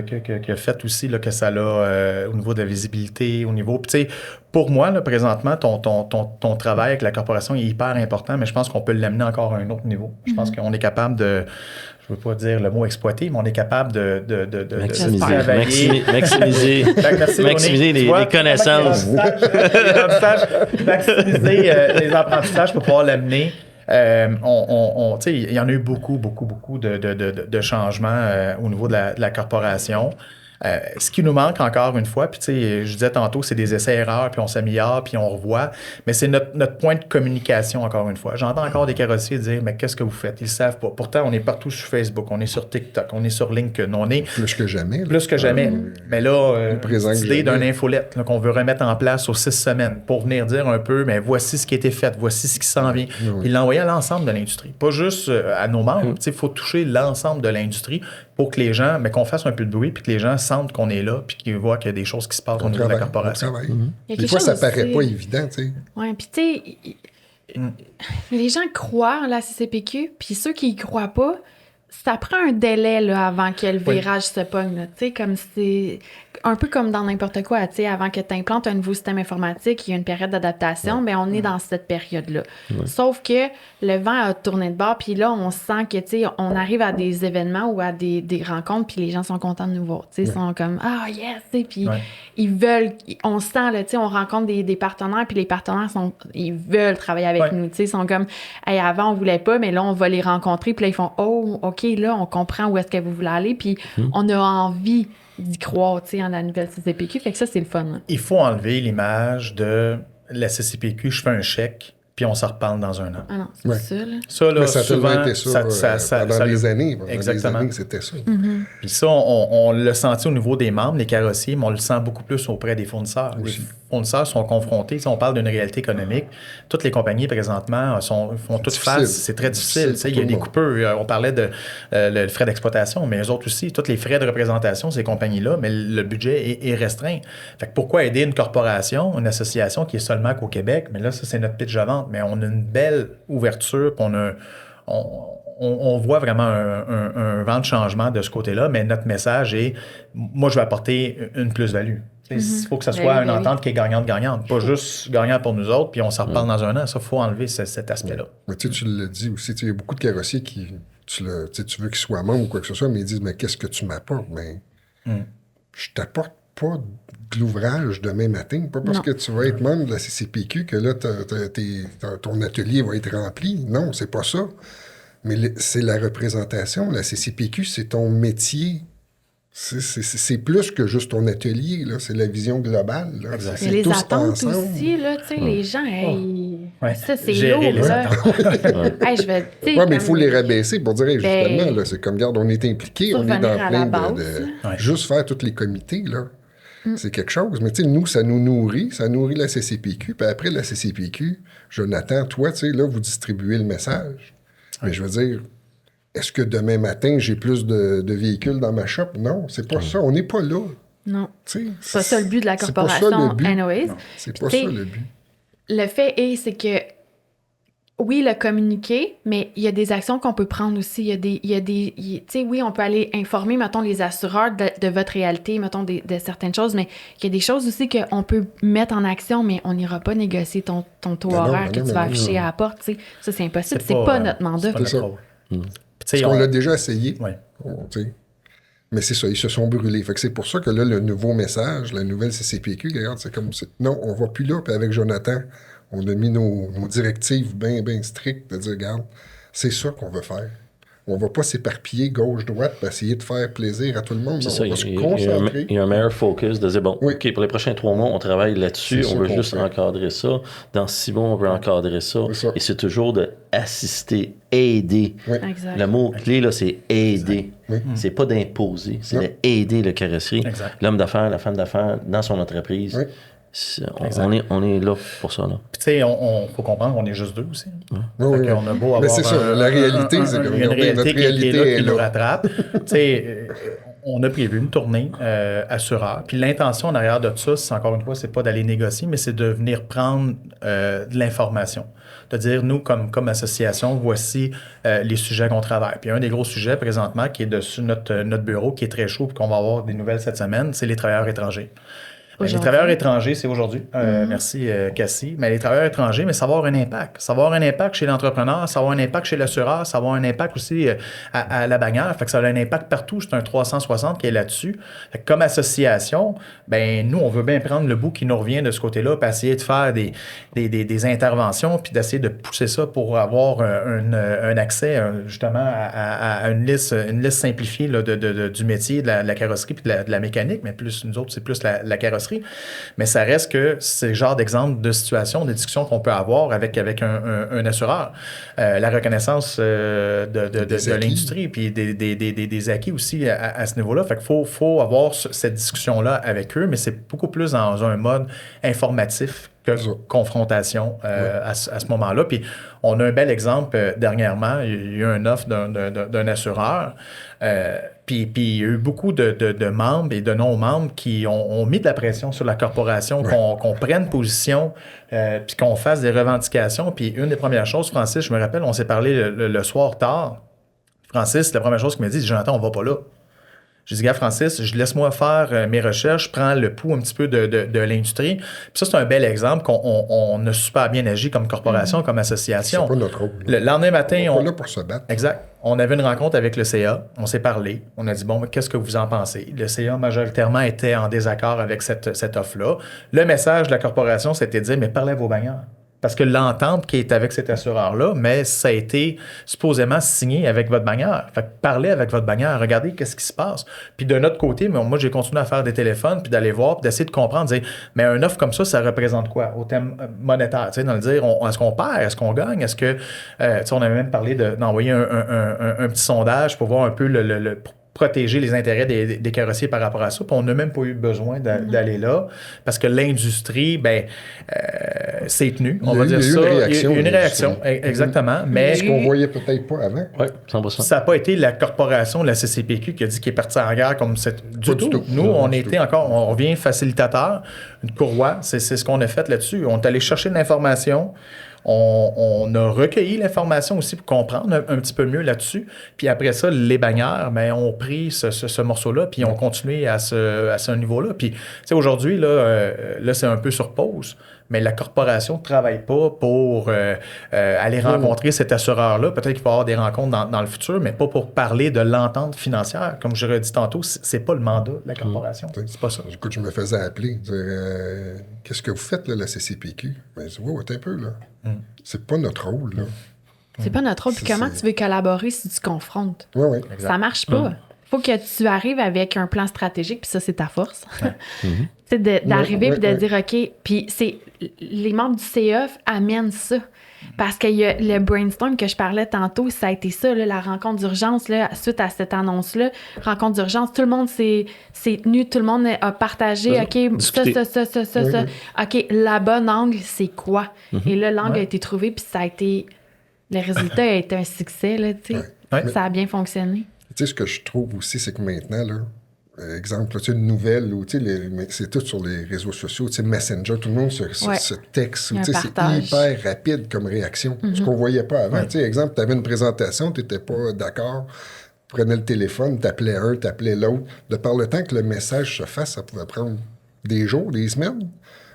Speaker 2: a fait aussi là, que ça l'a au niveau de la visibilité, au niveau... Puis, pour moi, là, présentement, ton travail avec la corporation est hyper important, mais je pense qu'on peut l'amener encore à un autre niveau. Je pense qu'on est capable de... Je ne veux pas dire le mot exploiter, mais on est capable de
Speaker 4: maximiser les connaissances.
Speaker 2: Maximiser les apprentissages pour pouvoir l'amener Il y en a eu beaucoup de changements au niveau de la corporation. Ce qui nous manque encore une fois, puis je disais tantôt, c'est des essais-erreurs, puis on s'améliore, puis on revoit, mais c'est notre point de communication encore une fois. J'entends encore des carrossiers dire, mais qu'est-ce que vous faites? Ils ne savent pas. Pourtant, on est partout sur Facebook, on est sur TikTok, on est sur LinkedIn, on est...
Speaker 3: Plus que jamais.
Speaker 2: Plus que jamais. Mais là,
Speaker 3: cette
Speaker 2: idée d'une infolette là, qu'on veut remettre en place aux 6 semaines pour venir dire un peu, mais voici ce qui a été fait, voici ce qui s'en vient. Puis l'envoyer à l'ensemble de l'industrie, pas juste à nos membres. Il faut toucher l'ensemble de l'industrie pour que les gens, mais qu'on fasse un peu de bruit, puis que les gens sentent qu'on est là, puis qu'ils voient qu'il y a des choses qui se passent au niveau de la corporation.
Speaker 3: Des fois, ça paraît pas évident, tu sais.
Speaker 1: Oui, puis tu sais, les gens croient en la CCPQ, puis ceux qui y croient pas, ça prend un délai là, avant que le virage se pogne. Tu sais, comme c'est un peu comme dans n'importe quoi. Tu sais, avant que tu implantes un nouveau système informatique, il y a une période d'adaptation, mais on est dans cette période-là. Sauf que le vent a tourné de bord, puis là, on sent que, tu sais, on arrive à des événements ou à des rencontres, puis les gens sont contents de nous voir. Tu sais, ils sont comme « Ah, yes! » Puis ils veulent... On sent, là, tu sais, on rencontre des partenaires, puis les partenaires, ils veulent travailler avec nous. Tu sais, ils sont comme « Hey, avant, on voulait pas, mais là, on va les rencontrer. » Puis là, ils font « Oh, OK, là, on comprend où est-ce que vous voulez aller. » Puis on a envie d'y croire, tu sais, en la nouvelle CCPQ. Fait que ça, c'est le fun. Hein.
Speaker 2: Il faut enlever l'image de la CCPQ, je fais un chèque, puis on s'en reparle dans un an.
Speaker 1: Ah non, c'est pas ça, là.
Speaker 2: Ça, là,
Speaker 3: mais ça a
Speaker 2: souvent,
Speaker 3: tellement été ça, pendant des années.
Speaker 2: Exactement.
Speaker 3: Des années, c'était ça.
Speaker 2: Puis ça, on l'a senti au niveau des membres, les carrossiers, mais on le sent beaucoup plus auprès des fournisseurs.
Speaker 3: Aussi.
Speaker 2: Les fournisseurs sont confrontés, si on parle d'une réalité économique, toutes les compagnies présentement font toutes face, c'est très difficile. Il y a des coupures. On parlait de le frais d'exploitation, mais eux autres aussi, tous les frais de représentation, ces compagnies-là, mais le budget est restreint. Fait que pourquoi aider une corporation, une association qui est seulement qu'au Québec? Mais là, ça, c'est notre pitch de vente. Mais on a une belle ouverture, puis on voit vraiment un vent de changement de ce côté-là, mais notre message est, moi, je vais apporter une plus-value. Il faut que ce soit une entente qui est gagnante-gagnante, pas juste gagnant pour nous autres, puis on s'en reparle dans un an. Ça, il faut enlever cet aspect-là.
Speaker 3: Mais tu l'as dit aussi, il y a beaucoup de carrossiers qui, tu veux qu'ils soient membres ou quoi que ce soit, mais ils disent, mais qu'est-ce que tu m'apportes? Mais je t'apporte pas de l'ouvrage demain matin, pas parce que tu vas être membre de la CCPQ que là, ton atelier va être rempli. Non, c'est pas ça. Mais c'est la représentation. La CCPQ, c'est ton métier. C'est plus que juste ton atelier, là. C'est la vision globale. Là.
Speaker 1: C'est les attentes ensemble. Aussi, là, tu sais, les gens, ça, c'est lourd, là.
Speaker 3: Mais il faut les rabaisser pour dire, justement, là, c'est comme, regarde, on est impliqués, on est dans plein de juste faire tous les comités, là. C'est quelque chose. Mais tu sais, nous, ça nous nourrit la CCPQ. Puis après la CCPQ, Jonathan, toi, tu sais, là, vous distribuez le message. Mais je veux dire, est-ce que demain matin, j'ai plus de véhicules dans ma shop? Non, c'est pas ça. On n'est pas là.
Speaker 1: Non. C'est pas ça le but de la corporation, anyways.
Speaker 3: Non, c'est pas ça le but.
Speaker 1: Le fait c'est que oui, le communiquer, mais il y a des actions qu'on peut prendre aussi. Tu sais, oui, on peut aller informer, mettons, les assureurs de votre réalité, mettons, de certaines choses, mais il y a des choses aussi qu'on peut mettre en action, mais on n'ira pas négocier ton taux horaire que tu vas afficher à la porte, tu sais. Ça, c'est impossible. C'est pas notre mandat.
Speaker 3: C'est ça. Parce qu'on l'a déjà essayé. Mais c'est ça, ils se sont brûlés. Fait que c'est pour ça que là, le nouveau message, la nouvelle CCPQ, regarde, c'est comme... Non, on va plus là. Puis avec Jonathan, on a mis nos directives bien strictes de dire, regarde, c'est ça qu'on veut faire. On va pas s'éparpiller gauche-droite pour essayer de faire plaisir à tout le monde.
Speaker 4: C'est ça,
Speaker 3: on va se concentrer.
Speaker 4: Il y a un meilleur focus de dire, bon, OK, pour les prochains 3 mois, on travaille là-dessus, on veut juste encadrer ça. Dans 6 mois, on veut encadrer ça. Et c'est toujours d'assister, aider.
Speaker 1: Exact.
Speaker 4: Le mot-clé, là, c'est aider. C'est pas d'imposer, c'est d'aider le carrosserie. L'homme d'affaires, la femme d'affaires, dans son entreprise. On est là pour ça. Là.
Speaker 2: Puis, tu sais, on faut comprendre qu'on est juste 2 aussi. On a beau avoir.
Speaker 3: Mais c'est ça, la réalité, c'est que
Speaker 2: une réalité qui est là, qui nous rattrape. Tu sais, on a prévu une tournée assureur. Puis l'intention en arrière de ça, c'est encore une fois, c'est pas d'aller négocier, mais c'est de venir prendre de l'information. De dire, nous, comme association, voici les sujets qu'on travaille. Puis un des gros sujets présentement qui est dessus notre bureau, qui est très chaud, puis qu'on va avoir des nouvelles cette semaine, c'est les travailleurs étrangers. Les travailleurs étrangers, c'est aujourd'hui. Merci, Cassie. Mais les travailleurs étrangers, mais ça va avoir un impact. Ça va avoir un impact chez l'entrepreneur, ça va avoir un impact chez l'assureur, ça va avoir un impact aussi à la bannière. Fait que ça a un impact partout. C'est un 360 qui est là-dessus. Fait que comme association, ben nous, on veut bien prendre le bout qui nous revient de ce côté-là, puis essayer de faire des interventions, puis d'essayer de pousser ça pour avoir un accès justement à une liste simplifiée là, du métier, de la carrosserie puis de la mécanique. Mais plus nous autres, c'est plus la carrosserie. Mais ça reste que c'est le genre d'exemple de situation, de discussion qu'on peut avoir avec un assureur. La reconnaissance de l'industrie, puis des acquis aussi à ce niveau-là. Fait qu'il faut avoir cette discussion-là avec eux, mais c'est beaucoup plus dans un mode informatif que confrontation à ce moment-là. Puis on a un bel exemple dernièrement. Il y a eu une offre d'un assureur. Puis il y a eu beaucoup de membres et de non-membres qui ont mis de la pression sur la corporation, qu'on prenne position, puis qu'on fasse des revendications. Puis une des premières choses, Francis, je me rappelle, on s'est parlé le soir tard. Francis, la première chose qu'il m'a dit, Jonathan, on va pas là. J'ai dit, gars, Francis, laisse-moi faire mes recherches, je prends le pouls un petit peu de l'industrie. Puis ça, c'est un bel exemple qu'on a super bien agi comme corporation, comme association.
Speaker 3: C'est pas notre rôle.
Speaker 2: Le lendemain matin,
Speaker 3: on est là pour se battre.
Speaker 2: Exact. On avait une rencontre avec le CA, on s'est parlé, on a dit, bon, qu'est-ce que vous en pensez? Le CA, majoritairement, était en désaccord avec cette offre-là. Le message de la corporation, c'était de dire, mais parlez à vos bannières. Parce que l'entente qui est avec cet assureur-là, mais ça a été supposément signé avec votre bannière. Fait que parlez avec votre bannière, regardez qu'est-ce qui se passe. Puis de notre côté, moi, j'ai continué à faire des téléphones, puis d'aller voir, puis d'essayer de comprendre, dire, mais un offre comme ça représente quoi au thème monétaire? Tu sais, dans le dire, est-ce qu'on perd? Est-ce qu'on gagne? Est-ce que, tu sais, on avait même parlé d'envoyer un petit sondage pour voir un peu le protéger les intérêts des carrossiers par rapport à ça. Puis on n'a même pas eu besoin d'aller là parce que l'industrie, s'est tenue, on va dire ça. Il y a eu une réaction, exactement. Mais
Speaker 3: ce qu'on voyait peut-être pas avant.
Speaker 4: Oui, 100%.
Speaker 2: Ça n'a pas été la corporation, la CCPQ, qui a dit qu'il est parti en guerre comme du tout. Nous, on était encore, on revient facilitateur, une courroie, c'est ce qu'on a fait là-dessus. On est allé chercher de l'information. On a recueilli l'information aussi pour comprendre un petit peu mieux là-dessus. Puis après ça, les bannières, ont pris ce morceau-là, puis ont continué à ce niveau-là. Puis, tu sais, aujourd'hui, là, c'est un peu sur pause, mais la corporation ne travaille pas pour aller rencontrer cet assureur-là. Peut-être qu'il va y avoir des rencontres dans le futur, mais pas pour parler de l'entente financière. Comme je l'ai dit tantôt, c'est pas le mandat de la corporation. C'est pas ça.
Speaker 3: Écoute, je me faisais appeler, dire qu'est-ce que vous faites, là, la CCPQ? Ben, je dis, un peu, là. C'est pas notre rôle, là.
Speaker 1: C'est pas notre rôle. Puis comment tu veux collaborer si tu confrontes?
Speaker 3: Oui.
Speaker 1: Ça marche pas. Faut que tu arrives avec un plan stratégique, puis ça, c'est ta force. C'est d'arriver puis de dire, OK, puis c'est les membres du CF amènent ça. Parce que y a le brainstorm que je parlais tantôt, ça a été ça, là, la rencontre d'urgence, là, suite à cette annonce-là. Rencontre d'urgence, tout le monde s'est tenu, tout le monde a partagé, OK, ça. OK, la bonne angle, c'est quoi? Et là, l'angle a été trouvé, puis ça a été... Le résultat a été un succès, là, tu sais. Ça a bien fonctionné.
Speaker 3: Tu sais, ce que je trouve aussi, c'est que maintenant, là, exemple, tu sais, une nouvelle, c'est tout sur les réseaux sociaux, tu sais, Messenger, tout le monde se texte, tu sais, c'est hyper rapide comme réaction, ce qu'on voyait pas avant. Tu sais, exemple, tu avais une présentation, tu n'étais pas d'accord, tu prenais le téléphone, t'appelais un, t'appelais l'autre. De par le temps que le message se fasse, ça pouvait prendre des jours, des semaines.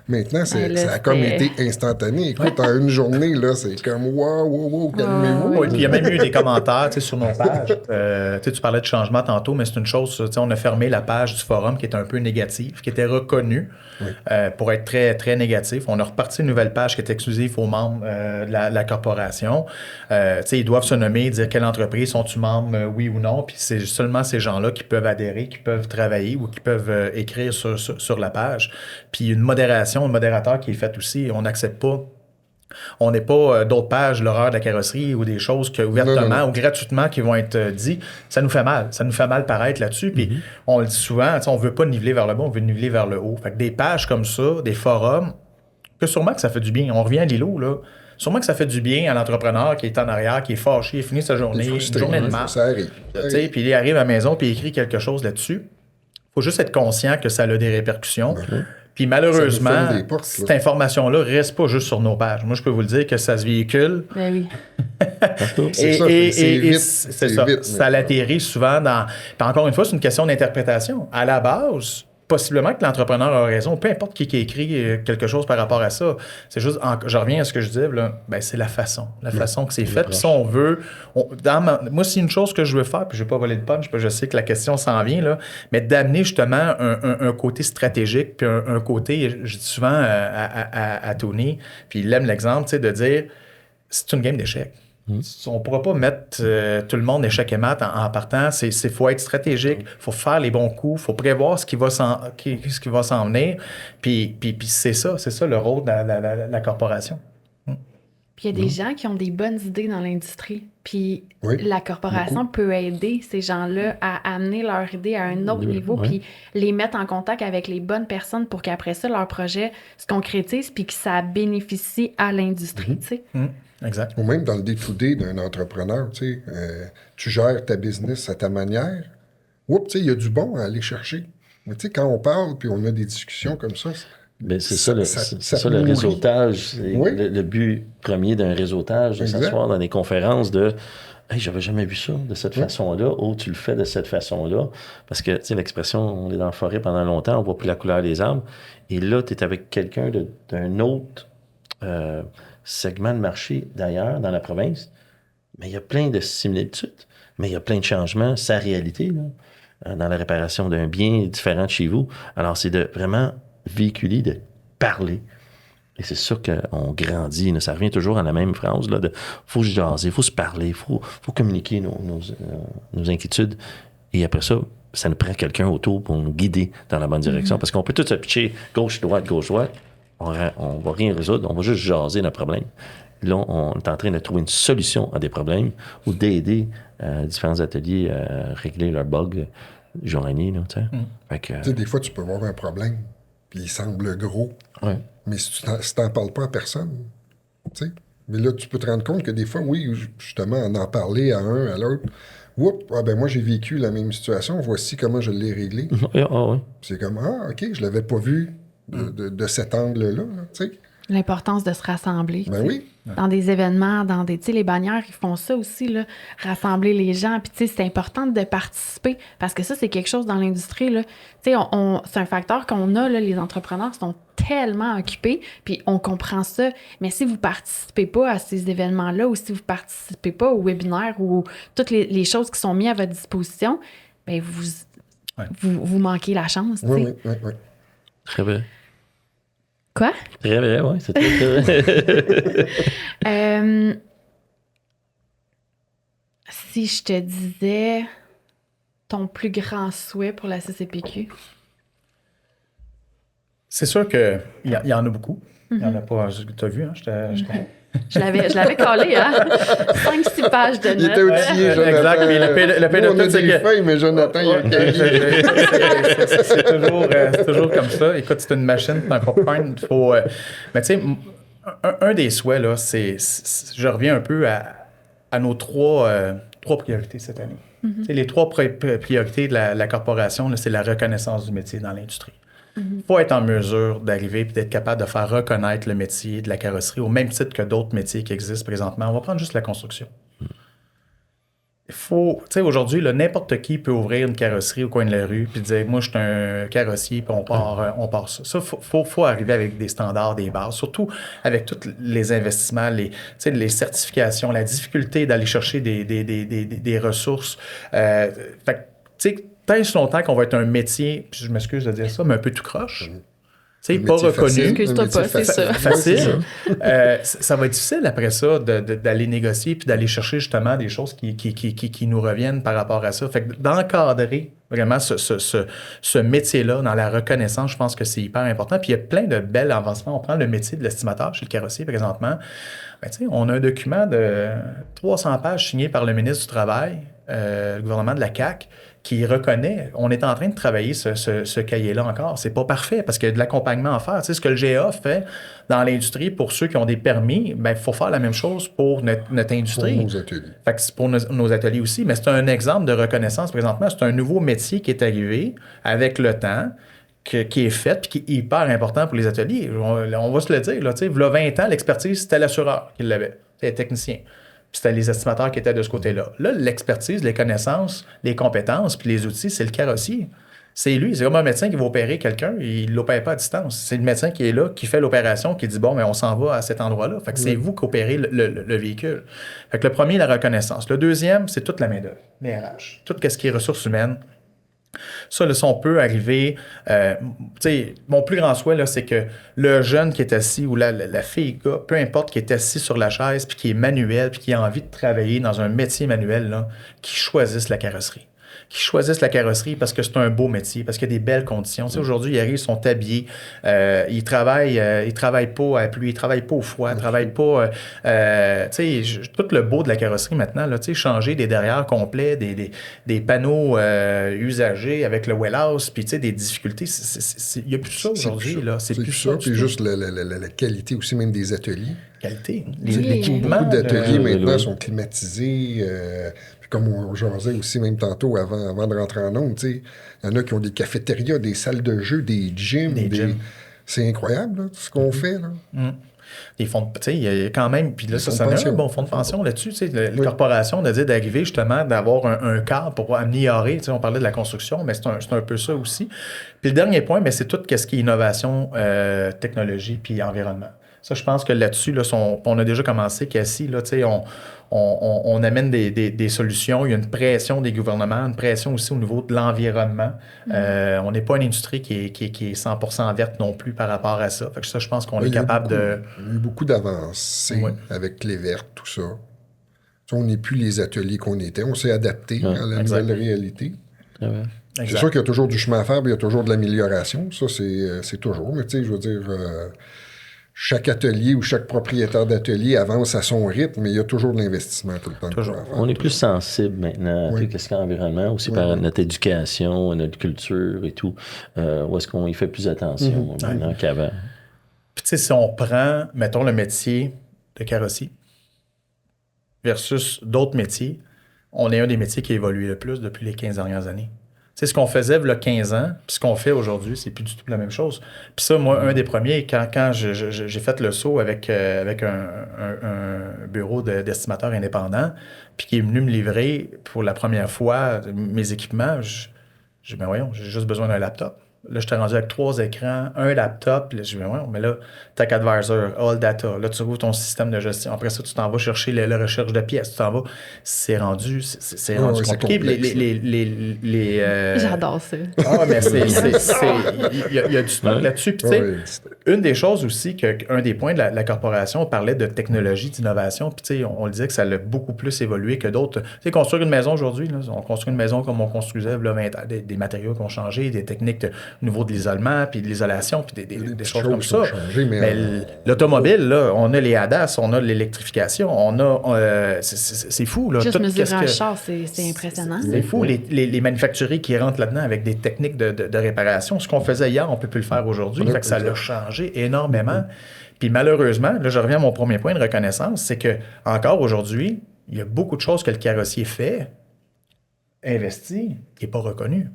Speaker 3: Maintenant, ça a comme été instantané. Écoute, en une journée, là, c'est comme wow, calmez-vous.
Speaker 2: Oui, puis il y a même eu des commentaires sur nos pages. Tu parlais de changement tantôt, mais c'est une chose, on a fermé la page du forum qui était un peu négative, qui était reconnue pour être très, très négatif. On a reparti une nouvelle page qui est exclusive aux membres de la corporation. Ils doivent se nommer, dire quelle entreprise sont-ils membres, oui ou non, puis c'est seulement ces gens-là qui peuvent adhérer, qui peuvent travailler ou qui peuvent écrire sur la page. Puis une modération, un modérateur qui est fait aussi, on n'accepte pas. On n'est pas d'autres pages, l'horreur de la carrosserie ou des choses que ouvertement ou gratuitement qui vont être dites. Ça nous fait mal. Ça nous fait mal paraître là-dessus. Puis on le dit souvent, on ne veut pas niveler vers le bas, on veut niveler vers le haut. Fait que des pages comme ça, des forums, que sûrement que ça fait du bien. On revient à l'îlot, là. Sûrement que ça fait du bien à l'entrepreneur qui est en arrière, qui est fâché, il finit sa journée, une journée de marche.
Speaker 3: Ça arrive.
Speaker 2: Puis il arrive à la maison puis il écrit quelque chose là-dessus. Il faut juste être conscient que ça a des répercussions. Puis malheureusement, cette information-là ne reste pas juste sur nos pages. Moi, je peux vous le dire que ça se véhicule.
Speaker 1: Ben oui.
Speaker 2: C'est ça. Ça l'atterrit souvent dans... Puis encore une fois, c'est une question d'interprétation. À la base, possiblement que l'entrepreneur a raison, peu importe qui a écrit quelque chose par rapport à ça. C'est juste, je reviens à ce que je disais, là, ben, c'est la façon que c'est fait. Puis ça, on veut... moi, c'est une chose que je veux faire, puis je ne vais pas voler le punch, puis je sais que la question s'en vient, là, mais d'amener justement un côté stratégique, puis un côté, je dis souvent à Tony, puis il aime l'exemple, tu sais, de dire, c'est une game d'échecs. On ne pourra pas mettre tout le monde échec et mat en partant. Il faut être stratégique, il faut faire les bons coups, il faut prévoir ce qui va s'en venir. Puis c'est ça le rôle de la corporation.
Speaker 1: Puis il y a des gens qui ont des bonnes idées dans l'industrie. Puis la corporation peut aider ces gens-là à amener leur idée à un autre niveau, puis les mettre en contact avec les bonnes personnes pour qu'après ça, leur projet se concrétise puis que ça bénéficie à l'industrie, tu sais.
Speaker 2: Exact.
Speaker 3: Ou même dans le day-to-day d'un entrepreneur, tu sais, tu gères ta business à ta manière. Oups, tu sais, il y a du bon à aller chercher. Mais tu sais, quand on parle puis on a des discussions comme ça...
Speaker 4: Ben, c'est ça le réseautage. Le but premier d'un réseautage, de s'asseoir dans des conférences de « Hey, j'avais jamais vu ça de cette façon-là. Oh, tu le fais de cette façon-là. » Parce que, tu sais, l'expression « on est dans la forêt pendant longtemps, on voit plus la couleur des arbres. » Et là, tu es avec quelqu'un d'un autre segment de marché d'ailleurs, dans la province. Mais il y a plein de similitudes. Mais il y a plein de changements. Sa réalité, là, dans la réparation d'un bien différent de chez vous. Alors, c'est de vraiment véhiculer, de parler. Et c'est sûr qu'on grandit. Là, ça revient toujours à la même phrase. Il faut se jaser, il faut se parler, il faut communiquer nos inquiétudes. Et après ça, ça nous prend quelqu'un autour pour nous guider dans la bonne direction. Parce qu'on peut tout se pitcher gauche-droite. On va rien résoudre, on va juste jaser nos problèmes. Là, on est en train de trouver une solution à des problèmes ou d'aider différents ateliers à régler leurs bugs journaliers. Tu
Speaker 3: sais, des fois, tu peux avoir un problème, puis il semble gros, mais si tu t'en parles pas à personne, tu sais. Mais là, tu peux te rendre compte que des fois, oui, justement, en parler à un, à l'autre, moi, j'ai vécu la même situation, voici comment je l'ai réglé. C'est comme, OK, je l'avais pas vu de cet angle-là, tu sais.
Speaker 1: L'importance de se rassembler.
Speaker 3: Ben oui.
Speaker 1: Dans des événements, tu sais, les bannières, ils font ça aussi, là, rassembler les gens. Puis, tu sais, c'est important de participer parce que ça, c'est quelque chose dans l'industrie, là. Tu sais, c'est un facteur qu'on a, là, les entrepreneurs sont tellement occupés, puis on comprend ça. Mais si vous participez pas à ces événements-là ou si vous participez pas aux webinaires ou toutes les choses qui sont mises à votre disposition, bien, vous manquez la chance, tu sais.
Speaker 3: Oui.
Speaker 4: Très bien.
Speaker 1: Quoi?
Speaker 4: Très vrai, oui, c'est très vrai.
Speaker 1: Si je te disais ton plus grand souhait pour la CCPQ?
Speaker 2: C'est sûr qu'il y en a beaucoup. Il y en a pas. Tu as vu, hein?
Speaker 1: Je l'avais collé, hein? 5-6 pages de notes.
Speaker 3: Il était outillé, Jonathan.
Speaker 2: Exact. Puis le pire de tout, c'est que...
Speaker 3: feuilles, mais Jonathan, il a cahier.
Speaker 2: c'est toujours comme ça. Écoute, c'est une machine, c'est un popcorn. Il faut... mais tu sais, un des souhaits, là, je reviens un peu à nos trois priorités cette année. Les 3 priorités de la corporation, là, c'est la reconnaissance du métier dans l'industrie. Il faut être en mesure d'arriver et d'être capable de faire reconnaître le métier de la carrosserie au même titre que d'autres métiers qui existent présentement. On va prendre juste la construction. Il faut, tu sais, aujourd'hui, là, n'importe qui peut ouvrir une carrosserie au coin de la rue puis dire, moi, je suis un carrossier puis on part ça. Ça, faut arriver avec des standards, des bases, surtout avec tous les investissements, les certifications, la difficulté d'aller chercher des ressources. Fait que, tu sais, tant et si longtemps qu'on va être un métier, puis je m'excuse de dire ça, mais un peu tout croche. Tu sais, pas reconnu.
Speaker 1: Excuse-toi pas, c'est ça.
Speaker 2: Facile. Ça va être difficile après ça d'aller négocier puis d'aller chercher justement des choses qui nous reviennent par rapport à ça. Fait que d'encadrer vraiment ce métier-là dans la reconnaissance, je pense que c'est hyper important. Puis il y a plein de belles avancements. On prend le métier de l'estimateur chez le carrossier présentement. Ben, tu sais, on a un document de 300 pages signé par le ministre du Travail, le gouvernement de la CAQ, qui reconnaît, on est en train de travailler ce cahier-là encore. C'est pas parfait parce qu'il y a de l'accompagnement à faire. Tu sais, ce que le GA fait dans l'industrie pour ceux qui ont des permis, ben, il faut faire la même chose pour notre industrie.
Speaker 3: Pour nos ateliers.
Speaker 2: Fait que c'est pour nos ateliers aussi, mais c'est un exemple de reconnaissance présentement. C'est un nouveau métier qui est arrivé avec le temps, qui est fait puis qui est hyper important pour les ateliers. On va se le dire. Là, tu sais, il y a 20 ans, l'expertise, c'était l'assureur qui l'avait. C'était les techniciens. Puis c'était les estimateurs qui étaient de ce côté-là. Là, l'expertise, les connaissances, les compétences, puis les outils, c'est le carrossier. C'est lui. C'est comme un médecin qui va opérer quelqu'un, il ne l'opère pas à distance. C'est le médecin qui est là, qui fait l'opération, qui dit, bon, mais on s'en va à cet endroit-là. Fait que c'est vous qui opérez le véhicule. Fait que le premier, la reconnaissance. Le deuxième, c'est toute la main-d'œuvre, les RH. Tout ce qui est ressources humaines. Ça, là, on peut arriver... tu sais, mon plus grand souhait, là, c'est que le jeune qui est assis ou la fille, gars, peu importe, qui est assis sur la chaise, puis qui est manuel, puis qui a envie de travailler dans un métier manuel, là, qui choisisse la carrosserie. Qui choisissent la carrosserie parce que c'est un beau métier, parce qu'il y a des belles conditions. Tu sais, aujourd'hui, ils arrivent, ils sont habillés, ils travaillent pas à pluie, ils travaillent pas au froid, ils travaillent pas... tu sais, tout le beau de la carrosserie maintenant, là, tu sais, changer des derrières complets, des panneaux usagés avec le wellhouse, puis tu sais, des difficultés, il n'y a plus ça aujourd'hui, là. C'est plus ça.
Speaker 3: Puis juste la qualité aussi même des ateliers.
Speaker 2: Qualité. L'équipement.
Speaker 3: Beaucoup d'ateliers maintenant sont climatisés. Comme on jasait aussi même tantôt avant de rentrer en ondes, il y en a qui ont des cafétérias, des salles de jeu, des gyms. C'est incroyable, là, tout ce qu'on fait. Là.
Speaker 2: Des fonds de... Tu sais, il y a quand même... Puis là, ça met un bon fonds de pension là-dessus. Les corporations, d'arriver justement, d'avoir un cadre pour améliorer. Tu sais, on parlait de la construction, mais c'est un peu ça aussi. Puis le dernier point, c'est tout ce qui est innovation, technologie puis environnement. Ça, je pense que là-dessus, là, on a déjà commencé, Cassie, là, tu sais, on amène des solutions. Il y a une pression des gouvernements, une pression aussi au niveau de l'environnement. On n'est pas une industrie qui est 100% verte non plus par rapport à ça. Fait que ça, je pense qu'on est capable de...
Speaker 3: Il y a eu beaucoup d'avancées avec les vertes, tout ça. On n'est plus les ateliers qu'on était. On s'est adapté à la nouvelle réalité. C'est sûr qu'il y a toujours du chemin à faire, mais il y a toujours de l'amélioration. Ça, c'est toujours. Mais tu sais, je veux dire... chaque atelier ou chaque propriétaire d'atelier avance à son rythme, mais il y a toujours de l'investissement tout le temps.
Speaker 2: Toujours.
Speaker 4: On est plus sensible maintenant à tout ce qui est environnement, aussi par notre éducation, notre culture et tout. Où est-ce qu'on y fait plus attention maintenant qu'avant?
Speaker 2: Puis tu sais, si on prend, mettons, le métier de carrossier versus d'autres métiers, on est un des métiers qui a évolué le plus depuis les 15 dernières années. Tu sais, ce qu'on faisait il y a 15 ans, puis ce qu'on fait aujourd'hui, c'est plus du tout la même chose. Puis ça, moi, un des premiers, quand j'ai fait le saut avec un bureau d'estimateurs indépendants, puis qui est venu me livrer pour la première fois mes équipements, j'ai dit, ben voyons, j'ai juste besoin d'un laptop. Là, je t'ai rendu avec 3 écrans, un laptop. Là, je dis, ouais, mais là, Tech Advisor, All Data. Là, tu ouvres ton système de gestion. Après ça, tu t'en vas chercher la recherche de pièces. Tu t'en vas. C'est rendu compliqué.
Speaker 1: J'adore ça.
Speaker 2: Ah, mais il y a du stock là-dessus. Puis, tu sais, une des choses aussi, un des points de la corporation, on parlait de technologie, d'innovation. Puis, tu sais, on le disait que ça a beaucoup plus évolué que d'autres. Tu sais, construire une maison aujourd'hui, là, on construit une maison comme on construisait là, des matériaux qui ont changé, des techniques au niveau de l'isolement, puis de l'isolation, puis des choses comme ça. Mais l'automobile, là, on a les ADAS, on a l'électrification, on a... c'est fou, là.
Speaker 1: Juste mesurer un char, c'est impressionnant.
Speaker 2: C'est fou, les manufacturiers qui rentrent là-dedans avec des techniques de réparation. Ce qu'on faisait hier, on ne peut plus le faire aujourd'hui. Fait que ça l'a changé énormément. Puis malheureusement, là, je reviens à mon premier point de reconnaissance, c'est que encore aujourd'hui, il y a beaucoup de choses que le carrossier fait, investi, qui n'est pas reconnu.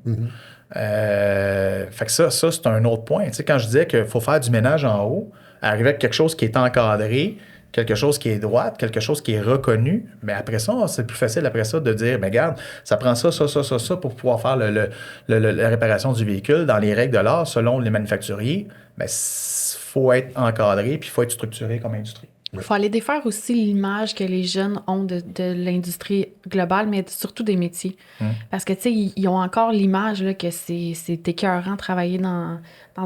Speaker 2: Fait que ça c'est un autre point. Tu sais, quand je disais qu'il faut faire du ménage en haut, arriver avec quelque chose qui est encadré, quelque chose qui est droit, quelque chose qui est reconnu, mais après ça, c'est plus facile après ça de dire, mais regarde, ça prend ça pour pouvoir faire la réparation du véhicule dans les règles de l'art selon les manufacturiers. Mais il faut être encadré puis il faut être structuré comme industrie.
Speaker 1: Il faut aller défaire aussi l'image que les jeunes ont de l'industrie globale, mais surtout des métiers. Parce que, tu sais, ils ont encore l'image là, que c'est écœurant de travailler dans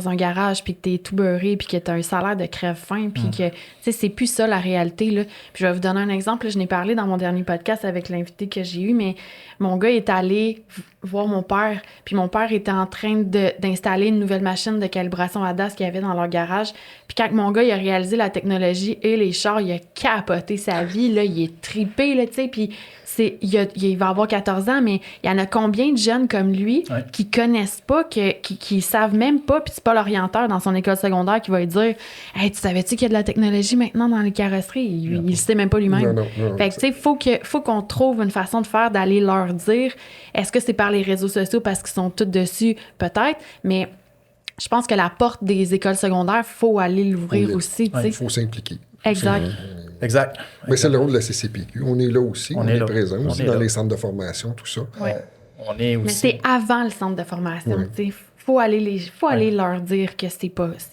Speaker 1: un garage, puis que t'es tout beurré, puis que t'as un salaire de crève-faim, puis que, tu sais, c'est plus ça la réalité, là. Puis je vais vous donner un exemple. Là, je n'ai parlé dans mon dernier podcast avec l'invité que j'ai eu, mais mon gars est allé voir mon père, puis mon père était en train d'installer une nouvelle machine de calibration ADAS qu'il y avait dans leur garage. Puis quand mon gars, il a réalisé la technologie et les chars, il a capoté sa vie, là, il est trippé, là, tu sais, puis il va avoir 14 ans, mais il y en a combien de jeunes comme lui qui connaissent pas, qui savent même pas, puis c'est pas l'orienteur dans son école secondaire qui va lui dire « Hey, tu savais-tu qu'il y a de la technologie maintenant dans les carrosseries? » Il le sait même pas lui-même. Non, fait que, tu sais, faut qu'on trouve une façon de faire, d'aller leur dire. Est-ce que c'est par les réseaux sociaux parce qu'ils sont tous dessus? Peut-être, mais je pense que la porte des écoles secondaires, faut aller l'ouvrir aussi.
Speaker 3: Il faut s'impliquer.
Speaker 2: Exact.
Speaker 3: Mais c'est le rôle de la CCPQ. On est là aussi. On est présent aussi dans les centres de formation, tout ça.
Speaker 2: on est aussi...
Speaker 1: Mais c'est avant le centre de formation. Il faut aller leur dire que c'est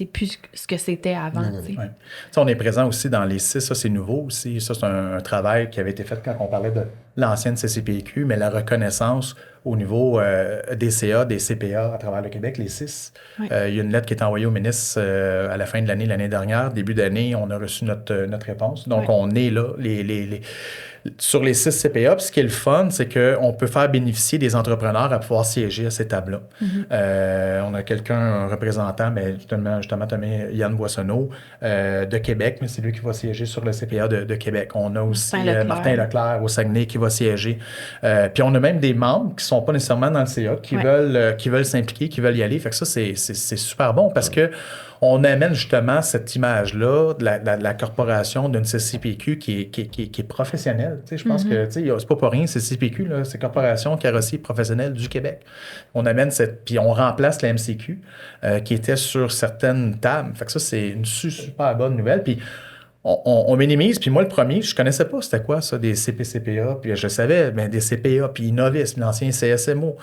Speaker 1: plus ce que c'était avant.
Speaker 2: Ouais. On est présent aussi dans les 6, ça c'est nouveau aussi. Ça, c'est un travail qui avait été fait quand on parlait de l'ancienne CCPQ, mais la reconnaissance au niveau des CA, des CPA à travers le Québec, les 6. Il y a une lettre qui est envoyée au ministre à la fin de l'année dernière. Début d'année, on a reçu notre réponse. Donc, on est là, sur les 6 CPA. Puis ce qui est le fun, c'est qu'on peut faire bénéficier des entrepreneurs à pouvoir siéger à ces tables-là. On a un représentant, mais justement Yann Boissonneau de Québec, mais c'est lui qui va siéger sur le CPA de Québec. On a aussi Martin Leclerc au Saguenay qui va siéger. Puis on a même des membres qui ne sont pas nécessairement dans le CA, qui veulent s'impliquer, qui veulent y aller. Fait que ça, c'est super bon parce que on amène justement cette image-là de la corporation d'une CCPQ qui est professionnelle. Tu sais, je pense que c'est pas pour rien, CCPQ, là, c'est Corporation Carrossier Professionnelle du Québec. On amène puis on remplace la MCQ qui était sur certaines tables. Fait que ça, c'est une super bonne nouvelle. Puis on minimise, puis moi, le premier, je connaissais pas c'était quoi ça, des CPCPA, puis je savais, mais des CPA, puis Innovis, l'ancien CSMO.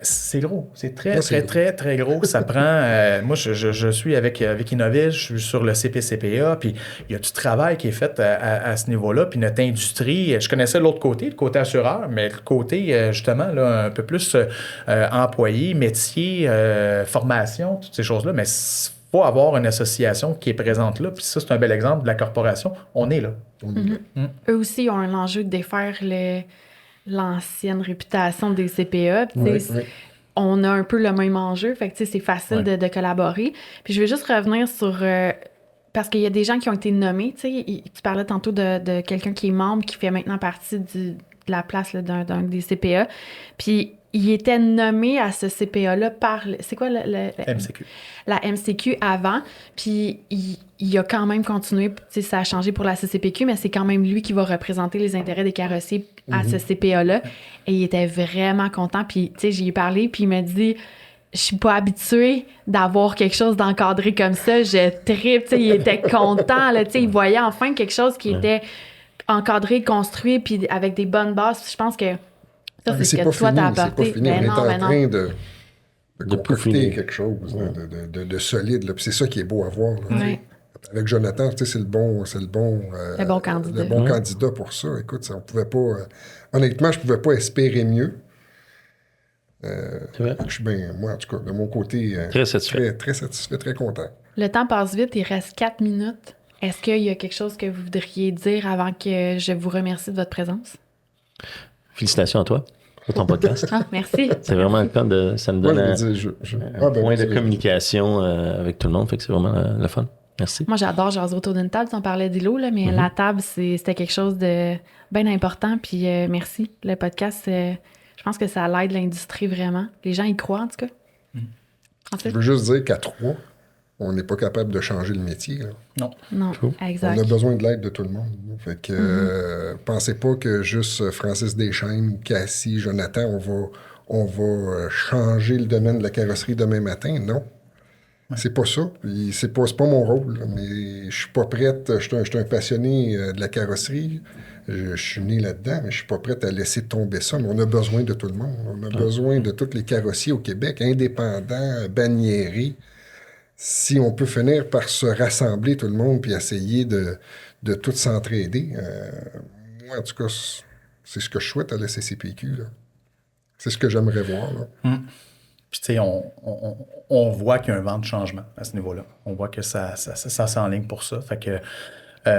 Speaker 2: C'est gros, c'est très gros. Ça prend... moi, je suis avec Innovis, je suis sur le CPCPA, puis il y a du travail qui est fait à ce niveau-là, puis notre industrie, je connaissais l'autre côté, le côté assureur, mais le côté, justement, là, un peu plus employé, métier, formation, toutes ces choses-là, mais faut avoir une association qui est présente là. Puis ça, c'est un bel exemple de la corporation. On est là.
Speaker 1: Eux aussi ont un enjeu de défaire l'ancienne réputation des CPA. On a un peu le même enjeu. Fait que c'est facile de collaborer. Puis je vais juste revenir sur... parce qu'il y a des gens qui ont été nommés. Tu parlais tantôt de quelqu'un qui est membre, qui fait maintenant partie de la place là, d'un des CPA. Puis il était nommé à ce CPA-là par... C'est quoi le
Speaker 2: MCQ.
Speaker 1: La MCQ avant, puis il a quand même continué, ça a changé pour la CCPQ, mais c'est quand même lui qui va représenter les intérêts des carrossiers à ce CPA-là, et il était vraiment content, puis j'y ai parlé, puis il m'a dit... Je suis pas habituée d'avoir quelque chose d'encadré comme ça, je tripe, il était content, là, il voyait enfin quelque chose qui était encadré, construit, puis avec des bonnes bases, je pense que ça, c'est ce que toi t'as apporté.
Speaker 3: C'est pas fini, on est en train de concocter quelque chose de solide. Là. Puis c'est ça qui est beau à voir. Là, avec Jonathan, c'est le bon candidat pour ça. Écoute, on pouvait pas... honnêtement, je pouvais pas espérer mieux. Je suis bien, moi, en tout cas, de mon côté,
Speaker 4: très satisfait.
Speaker 3: Très satisfait, très content.
Speaker 1: Le temps passe vite, il reste 4 minutes. Est-ce qu'il y a quelque chose que vous voudriez dire avant que je vous remercie de votre présence? Félicitations à toi pour ton podcast. Merci. C'est vraiment le fun ça me donne un point de communication avec tout le monde, fait que c'est vraiment le fun. Merci. Moi, j'adore jaser autour d'une table. On parlait d'îlot, là, mais la table, c'était quelque chose de bien important. Puis merci. Le podcast, je pense que ça l'aide l'industrie vraiment. Les gens y croient, en tout cas. Je veux juste dire qu'à 3, on n'est pas capable de changer le métier. Là. Non, exact. On a besoin de l'aide de tout le monde. Fait que pensez pas que juste Francis Deschaines, Cassie, Jonathan, on va changer le domaine de la carrosserie demain matin. Non. C'est pas ça. C'est pas mon rôle. Là. Mais je suis pas prête. Je suis un passionné de la carrosserie. Je suis né là-dedans, mais je suis pas prête à laisser tomber ça. Mais on a besoin de tout le monde. On a besoin de tous les carrossiers au Québec, indépendants, banniérés. Si on peut finir par se rassembler tout le monde puis essayer de tout s'entraider, moi, en tout cas, c'est ce que je souhaite à la CCPQ. Là. C'est ce que j'aimerais voir. Là.
Speaker 2: Puis, tu sais, on voit qu'il y a un vent de changement à ce niveau-là. On voit que ça s'enligne pour ça. Fait que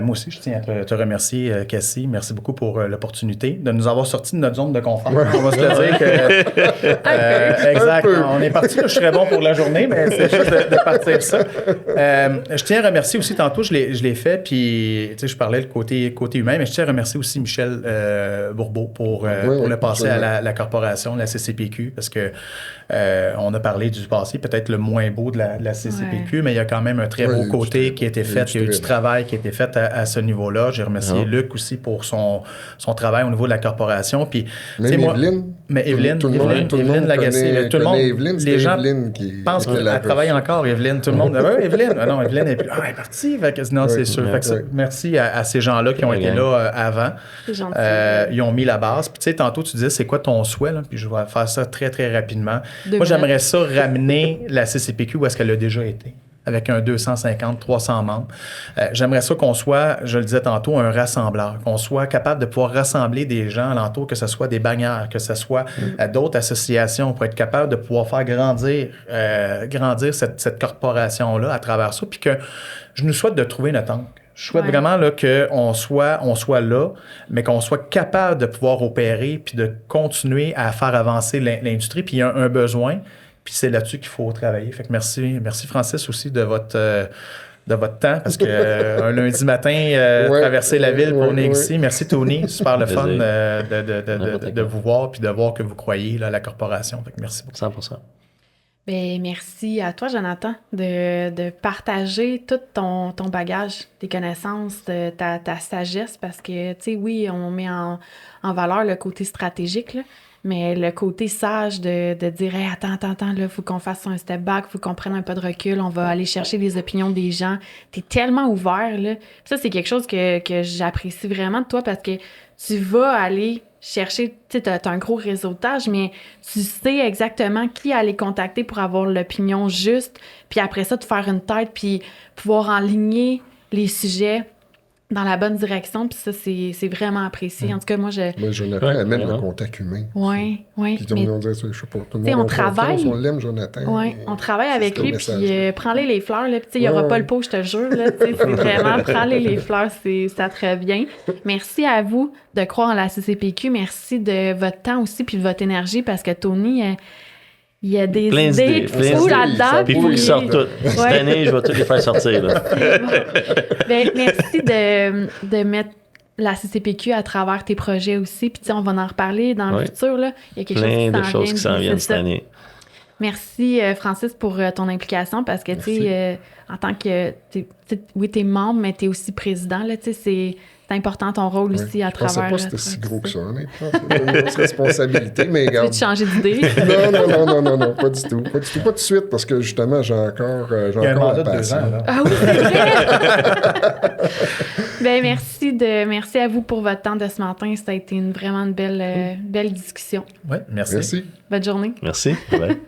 Speaker 2: moi aussi, je tiens à te remercier, Cassie. Merci beaucoup pour l'opportunité de nous avoir sortis de notre zone de confort. Ouais. On va se le dire que... exact. On est parti. Je serais bon pour la journée, mais c'est juste de partir de ça. Je tiens à remercier aussi, tantôt, je l'ai fait, puis tu sais, je parlais le côté humain, mais je tiens à remercier aussi Michel Bourbeau pour le passé à la corporation, la CCPQ, parce que on a parlé du passé, peut-être le moins beau de la CCPQ, mais il y a quand même un très beau côté qui a été fait. Il y a eu du travail qui a été fait fait à ce niveau-là. J'ai remercié Luc aussi pour son travail au niveau de la corporation. Puis,
Speaker 3: même Evelyne.
Speaker 2: Mais Evelyne,
Speaker 3: tout le monde
Speaker 2: Lagacé.
Speaker 3: Tout le monde
Speaker 2: Evelyne, les gens pensent qu'elle travaille encore, Evelyne. Tout le monde dit Evelyne. Non, Evelyne est partie. Non, c'est sûr. Merci à ces gens-là qui ont été là avant.
Speaker 1: C'est gentil.
Speaker 2: Ils ont mis la base. Puis, tu sais, tantôt, tu disais, c'est quoi ton souhait? Là? Puis, je vais faire ça très, très rapidement. Moi, j'aimerais ça ramener la CCPQ où est-ce qu'elle a déjà été, avec un 250, 300 membres. J'aimerais ça qu'on soit, je le disais tantôt, un rassembleur, qu'on soit capable de pouvoir rassembler des gens alentour, que ce soit des bannières, que ce soit d'autres associations, pour être capable de pouvoir faire grandir cette corporation-là à travers ça, puis que je nous souhaite de trouver notre angle. Je souhaite vraiment là, qu'on soit là, mais qu'on soit capable de pouvoir opérer puis de continuer à faire avancer l'industrie. Puis il y a un besoin, puis c'est là-dessus qu'il faut travailler. Fait que merci Francis aussi de votre temps, parce qu'un lundi matin, traverser la ville pour venir ici. Merci Tony, super le fun de vous voir puis de voir que vous croyez là, à la corporation. Fait que merci beaucoup.
Speaker 4: 100%.
Speaker 1: Bien, merci à toi, Jonathan, de partager tout ton bagage, tes connaissances, ta sagesse, parce que, tu sais, oui, on met en valeur le côté stratégique, là, mais le côté sage de dire hey, attends, là, faut qu'on fasse un step back, faut qu'on prenne un peu de recul, on va aller chercher les opinions des gens. T'es tellement ouvert, là. Puis ça, c'est quelque chose que j'apprécie vraiment de toi, parce que tu vas aller chercher, tu sais, t'as un gros réseautage, mais tu sais exactement qui aller contacter pour avoir l'opinion juste, puis après ça, te faire une tête, puis pouvoir enligner les sujets dans la bonne direction, puis ça, c'est vraiment apprécié. En tout cas, moi,
Speaker 3: Jonathan amène le contact humain.
Speaker 1: Oui.
Speaker 3: Puis tout le monde dit, je sais pas, tout le monde
Speaker 1: on travaille.
Speaker 3: On l'aime, Jonathan.
Speaker 1: Oui, on travaille avec lui, puis prends-les les fleurs, là, puis il n'y aura pas le pot, je te jure, là, c'est vraiment, prends-les les fleurs, ça très bien. Merci à vous de croire en la CCPQ, merci de votre temps aussi, puis de votre énergie, parce que Tony... il y a des idées fous là-dedans.
Speaker 4: Puis il faut qu'ils sortent toutes. Cette année, je vais toutes les faire sortir. Là.
Speaker 1: Bien, merci de mettre la CCPQ à travers tes projets aussi. Puis on va en reparler dans le futur. Là. Il y a quelque
Speaker 4: plein de choses qui s'en viennent cette année.
Speaker 1: Merci, Francis, pour ton implication, parce que, tu sais, en tant que... t'es membre, mais t'es aussi président, là, tu sais, c'est important ton rôle aussi à travers...
Speaker 3: Je pensais pas que c'était si gros que ça, honnêtement. C'est une grosse responsabilité, mais regarde...
Speaker 1: Tu veux te changer d'idée?
Speaker 3: Non, pas du tout. Pas tout de suite, parce que, justement, j'ai encore
Speaker 2: il y a un mandat de 2 ans, là.
Speaker 1: Ah oui, c'est vrai! Bien, merci à vous pour votre temps de ce matin. Ça a été vraiment une belle discussion.
Speaker 2: Oui, merci.
Speaker 3: Merci.
Speaker 1: Bonne journée.
Speaker 4: Merci. Bye.